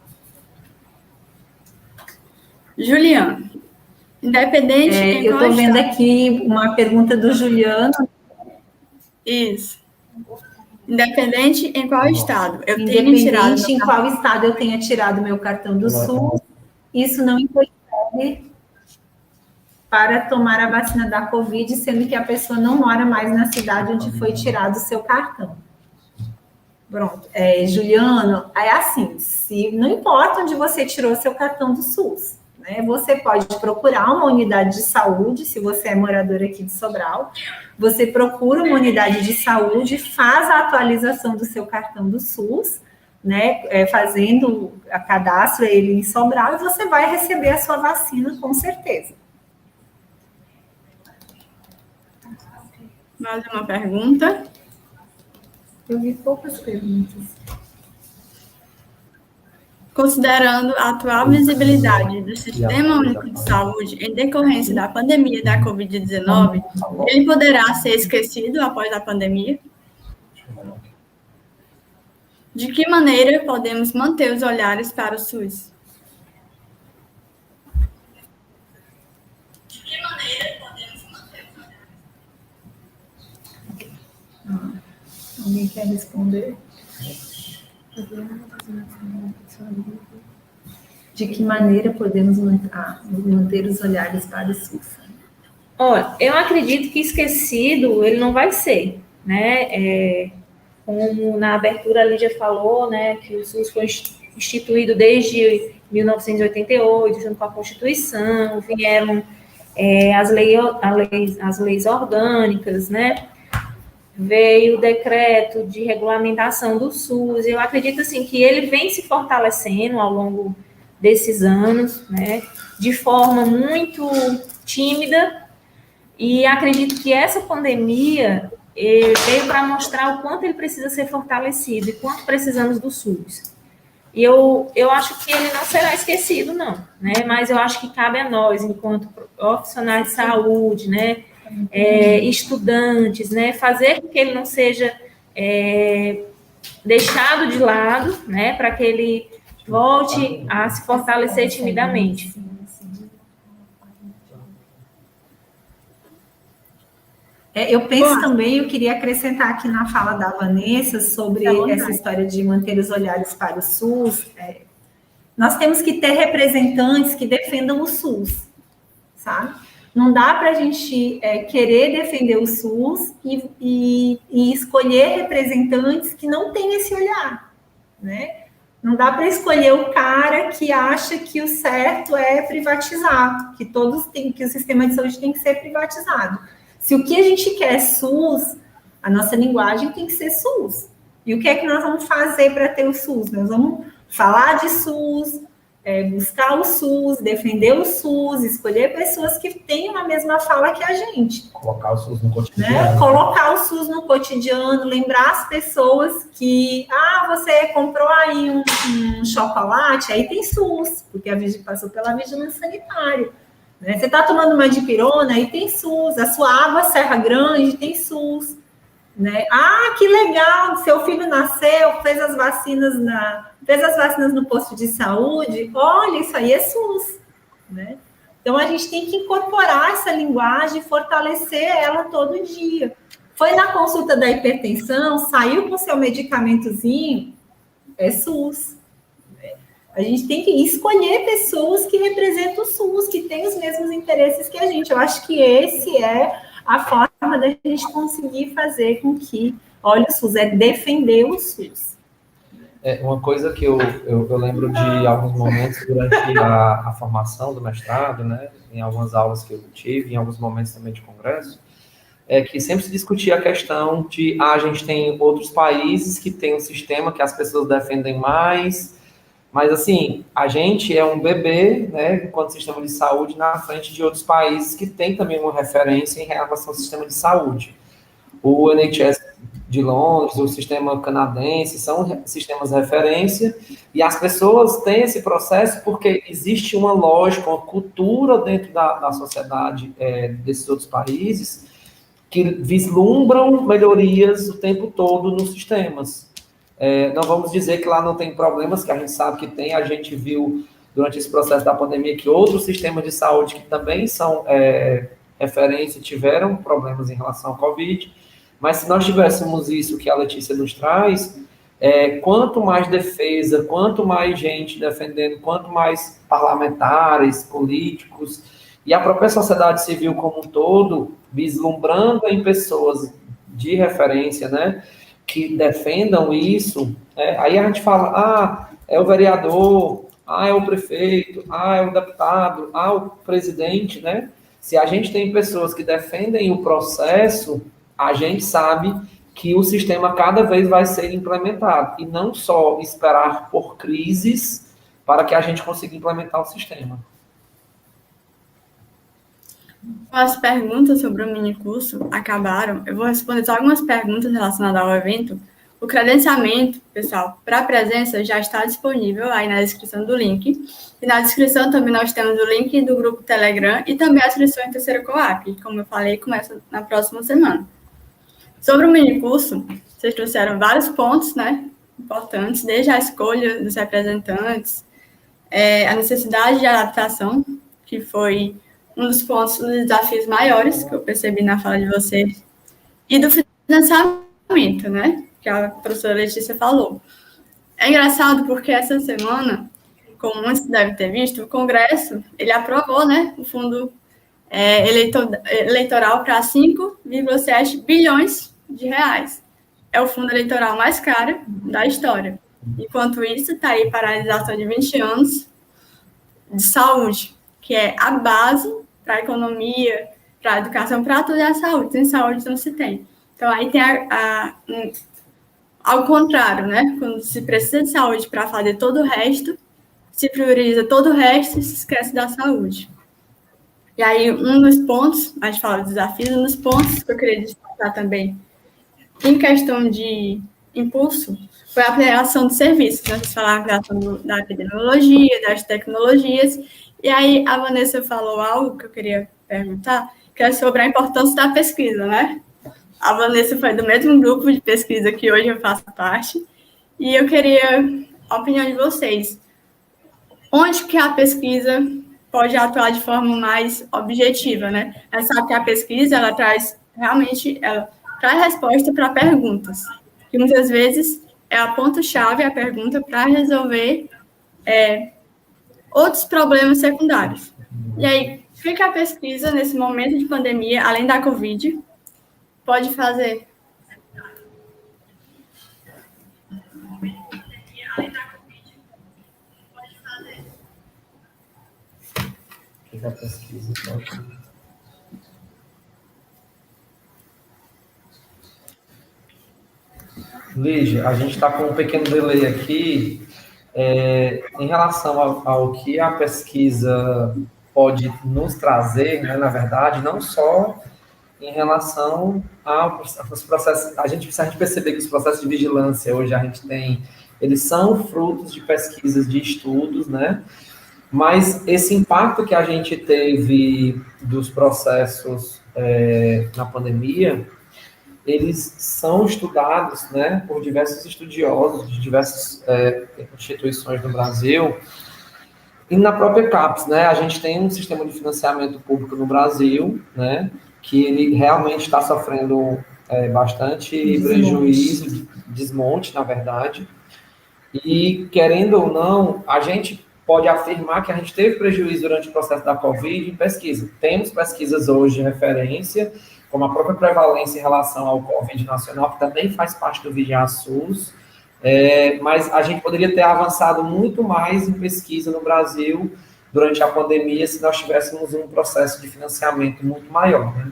Juliano. Independente em eu qual estou vendo estado... aqui uma pergunta do Juliano. Isso. Independente em qual estado eu tenha tirado... Independente em qual estado eu tenha tirado meu cartão do SUS, isso não interfere para tomar a vacina da Covid, sendo que a pessoa não mora mais na cidade onde foi tirado o seu cartão. Pronto. Juliano, é assim, não importa onde você tirou seu cartão do SUS, né? Você pode procurar uma unidade de saúde, se você é morador aqui de Sobral, você procura uma unidade de saúde, faz a atualização do seu cartão do SUS, né? Fazendo a cadastro ele em Sobral, e você vai receber a sua vacina, com certeza. Mais uma pergunta. Eu vi poucas perguntas. Considerando a atual visibilidade do Sistema Único de Saúde em decorrência da pandemia da Covid-19, ele poderá ser esquecido após a pandemia? De que maneira podemos manter os olhares para o SUS? De que maneira podemos manter os olhares? Alguém quer responder? De que maneira podemos manter os olhares para o SUS? Olha, eu acredito que esquecido ele não vai ser, né? Como na abertura a Lídia falou, né, que o SUS foi instituído desde 1988, junto com a Constituição, vieram as leis orgânicas, né? Veio o decreto de regulamentação do SUS. Eu acredito assim que ele vem se fortalecendo ao longo desses anos, né, de forma muito tímida, e acredito que essa pandemia veio para mostrar o quanto ele precisa ser fortalecido e quanto precisamos do SUS. E eu acho que ele não será esquecido, não, né, mas eu acho que cabe a nós, enquanto profissionais de saúde, né, estudantes, né, fazer com que ele não seja deixado de lado, né, para que ele volte a se fortalecer timidamente. Eu penso também, eu queria acrescentar aqui na fala da Vanessa sobre essa história de manter os olhares para o SUS. Nós temos que ter representantes que defendam o SUS, sabe? Não dá para a gente querer defender o SUS e escolher representantes que não têm esse olhar, né? Não dá para escolher o cara que acha que o certo é privatizar, que que o sistema de saúde tem que ser privatizado. Se o que a gente quer é SUS, a nossa linguagem tem que ser SUS. E o que é que nós vamos fazer para ter o SUS? Nós vamos falar de SUS, buscar o SUS, defender o SUS, escolher pessoas que tenham a mesma fala que a gente. Colocar o SUS no cotidiano. Né? Colocar o SUS no cotidiano, lembrar as pessoas que, você comprou aí um chocolate, aí tem SUS, porque a passou pela vigilância sanitária. Né? Você está tomando uma dipirona, aí tem SUS. A sua água Serra Grande tem SUS. Né? Que legal, seu filho nasceu, fez as vacinas no posto de saúde, olha, isso aí é SUS, né? Então, a gente tem que incorporar essa linguagem, fortalecer ela todo dia. Foi na consulta da hipertensão, saiu com seu medicamentozinho, é SUS. A gente tem que escolher pessoas que representam o SUS, que têm os mesmos interesses que a gente. Eu acho que esse é a forma da gente conseguir fazer com que, olha, o SUS é defender o SUS. Uma coisa que eu lembro de alguns momentos durante a formação do mestrado, né, em algumas aulas que eu tive, em alguns momentos também de congresso, é que sempre se discutia a questão de a gente tem outros países que têm um sistema que as pessoas defendem mais, mas assim, a gente é um bebê, né, enquanto sistema de saúde, na frente de outros países que têm também uma referência em relação ao sistema de saúde. O NHS de Londres, o sistema canadense, são sistemas de referência, e as pessoas têm esse processo porque existe uma lógica, uma cultura dentro da sociedade desses outros países que vislumbram melhorias o tempo todo nos sistemas. Não vamos dizer que lá não tem problemas, que a gente sabe que tem, a gente viu durante esse processo da pandemia que outros sistemas de saúde que também são referência tiveram problemas em relação ao Covid. Mas se nós tivéssemos isso que a Letícia nos traz, quanto mais defesa, quanto mais gente defendendo, quanto mais parlamentares, políticos e a própria sociedade civil como um todo, vislumbrando em pessoas de referência, né, que defendam isso, aí a gente fala, é o vereador, é o prefeito, é o deputado, o presidente, né? Se a gente tem pessoas que defendem o processo, a gente sabe que o sistema cada vez vai ser implementado, e não só esperar por crises para que a gente consiga implementar o sistema. As perguntas sobre o minicurso acabaram. Eu vou responder só algumas perguntas relacionadas ao evento. O credenciamento, pessoal, para a presença já está disponível aí na descrição do link. E na descrição também nós temos o link do grupo Telegram e também a inscrição em terceira coap, que, como eu falei, começa na próxima semana. Sobre o minicurso, vocês trouxeram vários pontos, né, importantes, desde a escolha dos representantes, a necessidade de adaptação, que foi um dos pontos, dos desafios maiores que eu percebi na fala de vocês, e do financiamento, né, que a professora Letícia falou. É engraçado porque essa semana, como muitos devem ter visto, o Congresso, ele aprovou, né, o fundo eleitoral para 5,7 bilhões de reais. É o fundo eleitoral mais caro da história. Enquanto isso, está aí paralisação de 20 anos de saúde, que é a base para a economia, para a educação, para toda a saúde. Sem saúde não se tem. Então, aí tem ao contrário, né? Quando se precisa de saúde para fazer todo o resto, se prioriza todo o resto e se esquece da saúde. E aí, um dos pontos, a gente fala de desafios, um dos pontos que eu queria destacar também, em questão de impulso, foi a ampliação de serviços. Nós falamos da epidemiologia, das tecnologias, e aí a Vanessa falou algo que eu queria perguntar, que é sobre a importância da pesquisa, né? A Vanessa foi do mesmo grupo de pesquisa que hoje eu faço parte, e eu queria a opinião de vocês. Onde que a pesquisa pode atuar de forma mais objetiva, né? A gente sabe que a pesquisa, ela traz resposta para perguntas, que muitas vezes é a ponto-chave, a pergunta para resolver outros problemas secundários. E aí, o que a pesquisa, nesse momento de pandemia, além da Covid, pode fazer? O que a pesquisa pode... Lígia, a gente está com um pequeno delay aqui. Em relação ao que a pesquisa pode nos trazer, né, na verdade, não só em relação aos processos, se a gente perceber que os processos de vigilância hoje a gente tem, eles são frutos de pesquisas, de estudos, né, mas esse impacto que a gente teve dos processos na pandemia, eles são estudados, né, por diversos estudiosos de diversas instituições no Brasil, E na própria CAPES, né, a gente tem um sistema de financiamento público no Brasil, né, que ele realmente está sofrendo bastante prejuízo, desmonte, na verdade. E, querendo ou não, a gente pode afirmar que a gente teve prejuízo durante o processo da Covid em pesquisa. Temos pesquisas hoje de referência, como a própria prevalência em relação ao Covid nacional, que também faz parte do VIDIA-SUS, mas a gente poderia ter avançado muito mais em pesquisa no Brasil durante a pandemia se nós tivéssemos um processo de financiamento muito maior, né?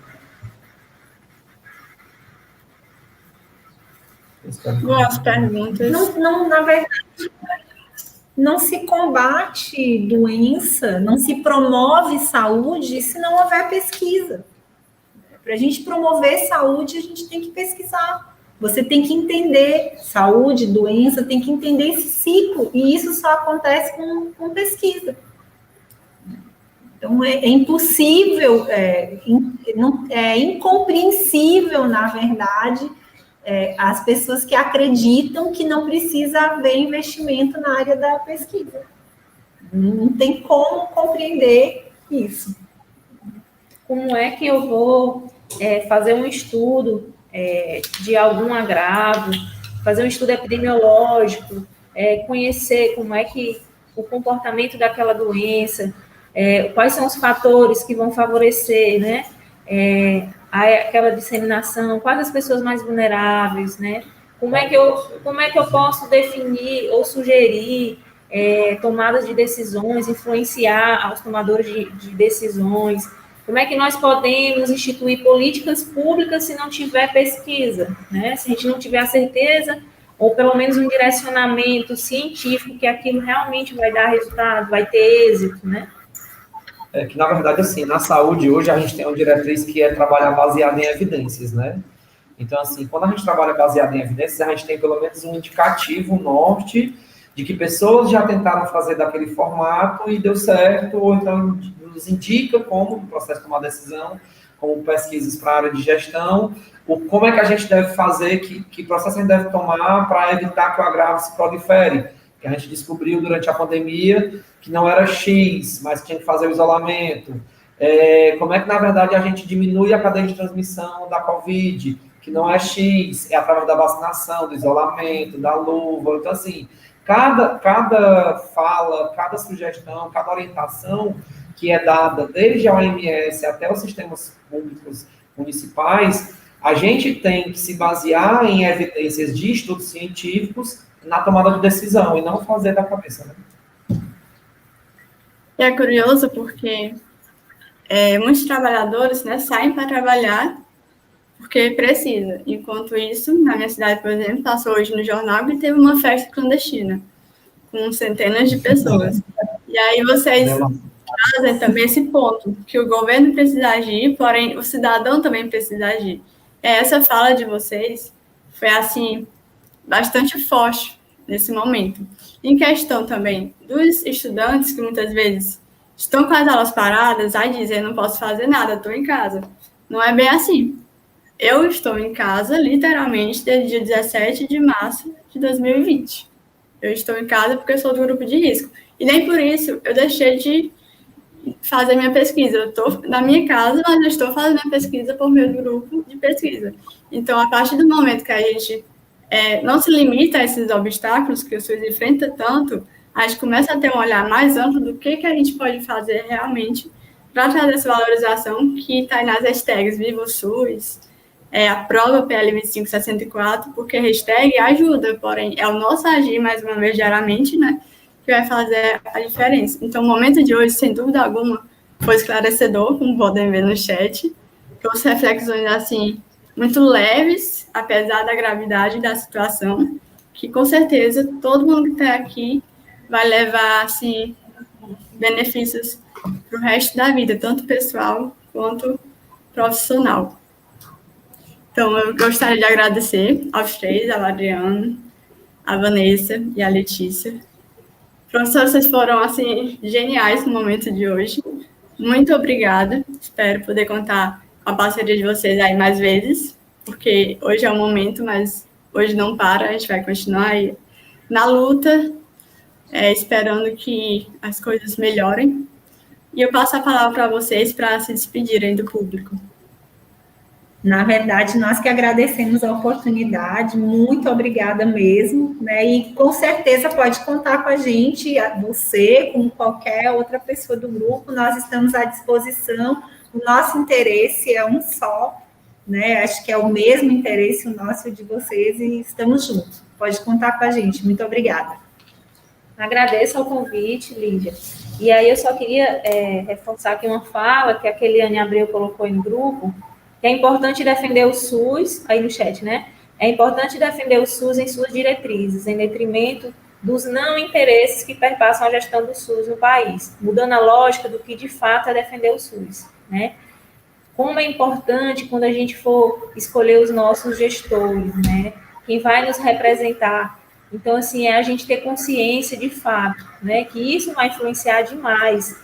Boas perguntas. Não, na verdade, não se combate doença, não se promove saúde se não houver pesquisa. Para a gente promover saúde, a gente tem que pesquisar. Você tem que entender saúde, doença, tem que entender esse ciclo, e isso só acontece com pesquisa. Então, é impossível, é incompreensível, na verdade, as pessoas que acreditam que não precisa haver investimento na área da pesquisa. Não tem como compreender isso. Como é que eu vou fazer um estudo de algum agravo, fazer um estudo epidemiológico, conhecer como é que o comportamento daquela doença, quais são os fatores que vão favorecer, né, aquela disseminação, quais as pessoas mais vulneráveis, né? Como é que eu posso definir ou sugerir tomadas de decisões, influenciar os tomadores de decisões? Como é que nós podemos instituir políticas públicas se não tiver pesquisa, né? Se a gente não tiver a certeza, ou pelo menos um direcionamento científico que aquilo realmente vai dar resultado, vai ter êxito, né? Que, na verdade, assim, na saúde, hoje, a gente tem uma diretriz que é trabalhar baseada em evidências, né? Então, assim, quando a gente trabalha baseado em evidências, a gente tem pelo menos um indicativo, um norte, de que pessoas já tentaram fazer daquele formato e deu certo, ou então nos indica como, no processo de tomar decisão, como pesquisas para a área de gestão, ou como é que a gente deve fazer, que processo a gente deve tomar para evitar que o agravo se prolifere, que a gente descobriu durante a pandemia que não era X, mas tinha que fazer o isolamento. Como é que, na verdade, a gente diminui a cadeia de transmissão da Covid, que não é X, é através da vacinação, do isolamento, da luva. Então, assim, cada fala, cada sugestão, cada orientação que é dada desde a OMS até os sistemas públicos municipais, a gente tem que se basear em evidências de estudos científicos na tomada de decisão e não fazer da cabeça, né? E é curioso porque muitos trabalhadores, né, saem para trabalhar porque precisa. Enquanto isso, na minha cidade, por exemplo, passou hoje no jornal que teve uma festa clandestina com centenas de pessoas. E aí vocês trazem também esse ponto, que o governo precisa agir, porém o cidadão também precisa agir. Essa fala de vocês foi, assim, bastante forte nesse momento. Em questão também dos estudantes que muitas vezes estão com as aulas paradas, aí dizem, não posso fazer nada, estou em casa. Não é bem assim. Eu estou em casa, literalmente, desde dia 17 de março de 2020. Eu estou em casa porque eu sou do grupo de risco. E nem por isso eu deixei de fazer minha pesquisa. Eu estou na minha casa, mas eu estou fazendo a pesquisa por meio do grupo de pesquisa. Então, a partir do momento que a gente não se limita a esses obstáculos que o SUS enfrenta tanto, a gente começa a ter um olhar mais amplo do que a gente pode fazer realmente para trazer essa valorização que está aí nas hashtags Viva o SUS, aprova PL 2564, porque hashtag ajuda, porém é o nosso agir, mais uma vez, diariamente, né, que vai fazer a diferença. Então, o momento de hoje, sem dúvida alguma, foi esclarecedor, como podem ver no chat, trouxe reflexões, assim, muito leves, apesar da gravidade da situação, que com certeza todo mundo que está aqui vai levar, assim, benefícios para o resto da vida, tanto pessoal quanto profissional. Então, eu gostaria de agradecer aos três, ao Adriano, a Vanessa e a Letícia. Professores, vocês foram, assim, geniais no momento de hoje. Muito obrigada. Espero poder contar com a parceria de vocês aí mais vezes, porque hoje é o momento, mas hoje não para, a gente vai continuar aí na luta esperando que as coisas melhorem. E eu passo a palavra para vocês para se despedirem do público. Na verdade, nós que agradecemos a oportunidade, muito obrigada mesmo, né? E com certeza pode contar com a gente, você, com qualquer outra pessoa do grupo, nós estamos à disposição. O nosso interesse é um só, né? Acho que é o mesmo interesse o nosso e o de vocês, e estamos juntos. Pode contar com a gente. Muito obrigada. Agradeço ao convite, Lídia. E aí eu só queria reforçar aqui uma fala que a Keliane Abreu colocou em grupo, que é importante defender o SUS, aí no chat, né? É importante defender o SUS em suas diretrizes, em detrimento dos não interesses que perpassam a gestão do SUS no país, mudando a lógica do que de fato é defender o SUS, né? Como é importante quando a gente for escolher os nossos gestores, né? Quem vai nos representar. Então, assim, é a gente ter consciência de fato, né? Que isso vai influenciar demais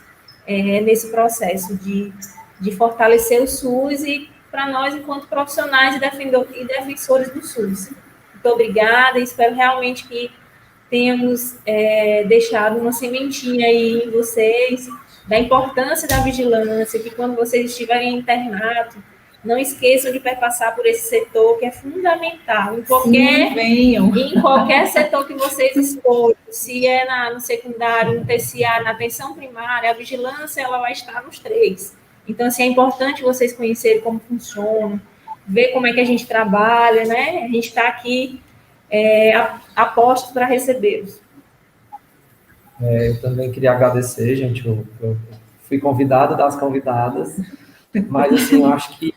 nesse processo de fortalecer o SUS e para nós, enquanto profissionais e defensores do SUS. Muito obrigada e espero realmente que tenhamos deixado uma sementinha aí em vocês, da importância da vigilância, que quando vocês estiverem em internato, não esqueçam de perpassar por esse setor, que é fundamental, em qualquer setor que vocês escolham, se é no secundário, no terciário, na atenção primária, a vigilância ela vai estar nos 3. Então, assim, é importante vocês conhecerem como funciona, ver como é que a gente trabalha, né? A gente está aqui a postos para recebê-los. Eu também queria agradecer, gente, eu fui convidada das convidadas, mas, assim, eu acho que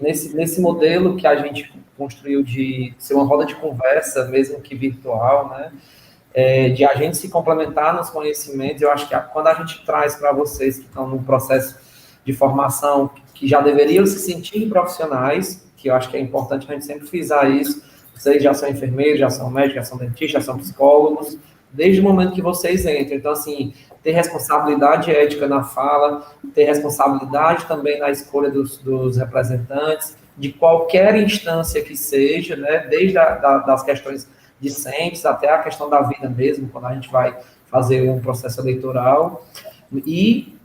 nesse modelo que a gente construiu de ser uma roda de conversa, mesmo que virtual, né, de a gente se complementar nos conhecimentos, eu acho que quando a gente traz para vocês que estão no processo de formação, que já deveriam se sentir profissionais, que eu acho que é importante a gente sempre frisar isso, vocês já são enfermeiros, já são médicos, já são dentistas, já são psicólogos, desde o momento que vocês entram. Então, assim, ter responsabilidade ética na fala, ter responsabilidade também na escolha dos representantes, de qualquer instância que seja, né, desde das questões discentes até a questão da vida mesmo, quando a gente vai fazer um processo eleitoral, e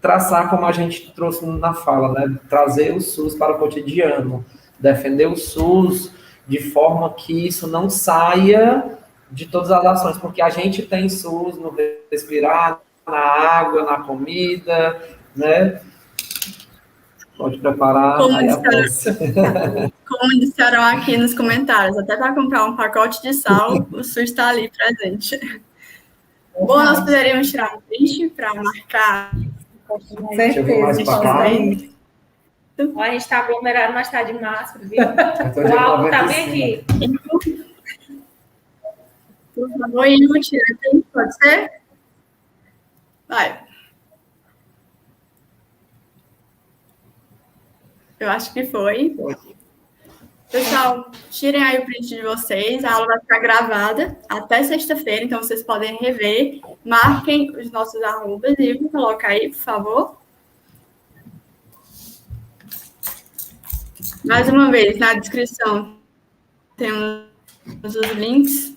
traçar, como a gente trouxe na fala, né, trazer o SUS para o cotidiano, defender o SUS de forma que isso não saia de todas as ações, porque a gente tem SUS no respirar, na água, na comida, né? Pode preparar. Como disseram aqui nos comentários, até para comprar um pacote de sal, o SUS está ali presente. Bom, nós poderíamos tirar um print para marcar. Com certeza. A gente está aglomerado, mas está de máscara, viu? O álcool está bem aqui. Por favor, Igor, tira print, pode ser? Vai. Eu acho que foi. Pessoal, tirem aí o print de vocês. A aula vai ficar gravada até sexta-feira, então vocês podem rever. Marquem os nossos arrobas e coloca aí, por favor. Mais uma vez, na descrição temos os links.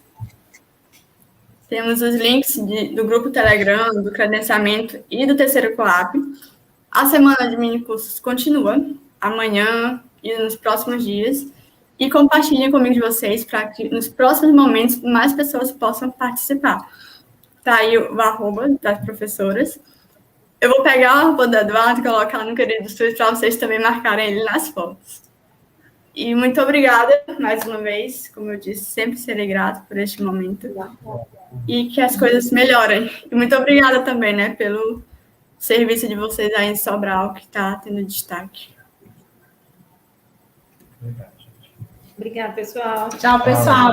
Temos os links do grupo Telegram, do credenciamento e do terceiro COAP. A semana de minicursos continua amanhã e nos próximos dias. E compartilhem comigo de vocês para que nos próximos momentos mais pessoas possam participar. Tá aí o arroba das professoras. Eu vou pegar o arroba do Eduardo e colocar no Querido SUS para vocês também marcarem ele nas fotos. E muito obrigada mais uma vez. Como eu disse, sempre serei grata por este momento. E que as coisas melhorem. E muito obrigada também, né, pelo serviço de vocês aí em Sobral, que está tendo destaque. Obrigada, pessoal. Tchau, pessoal.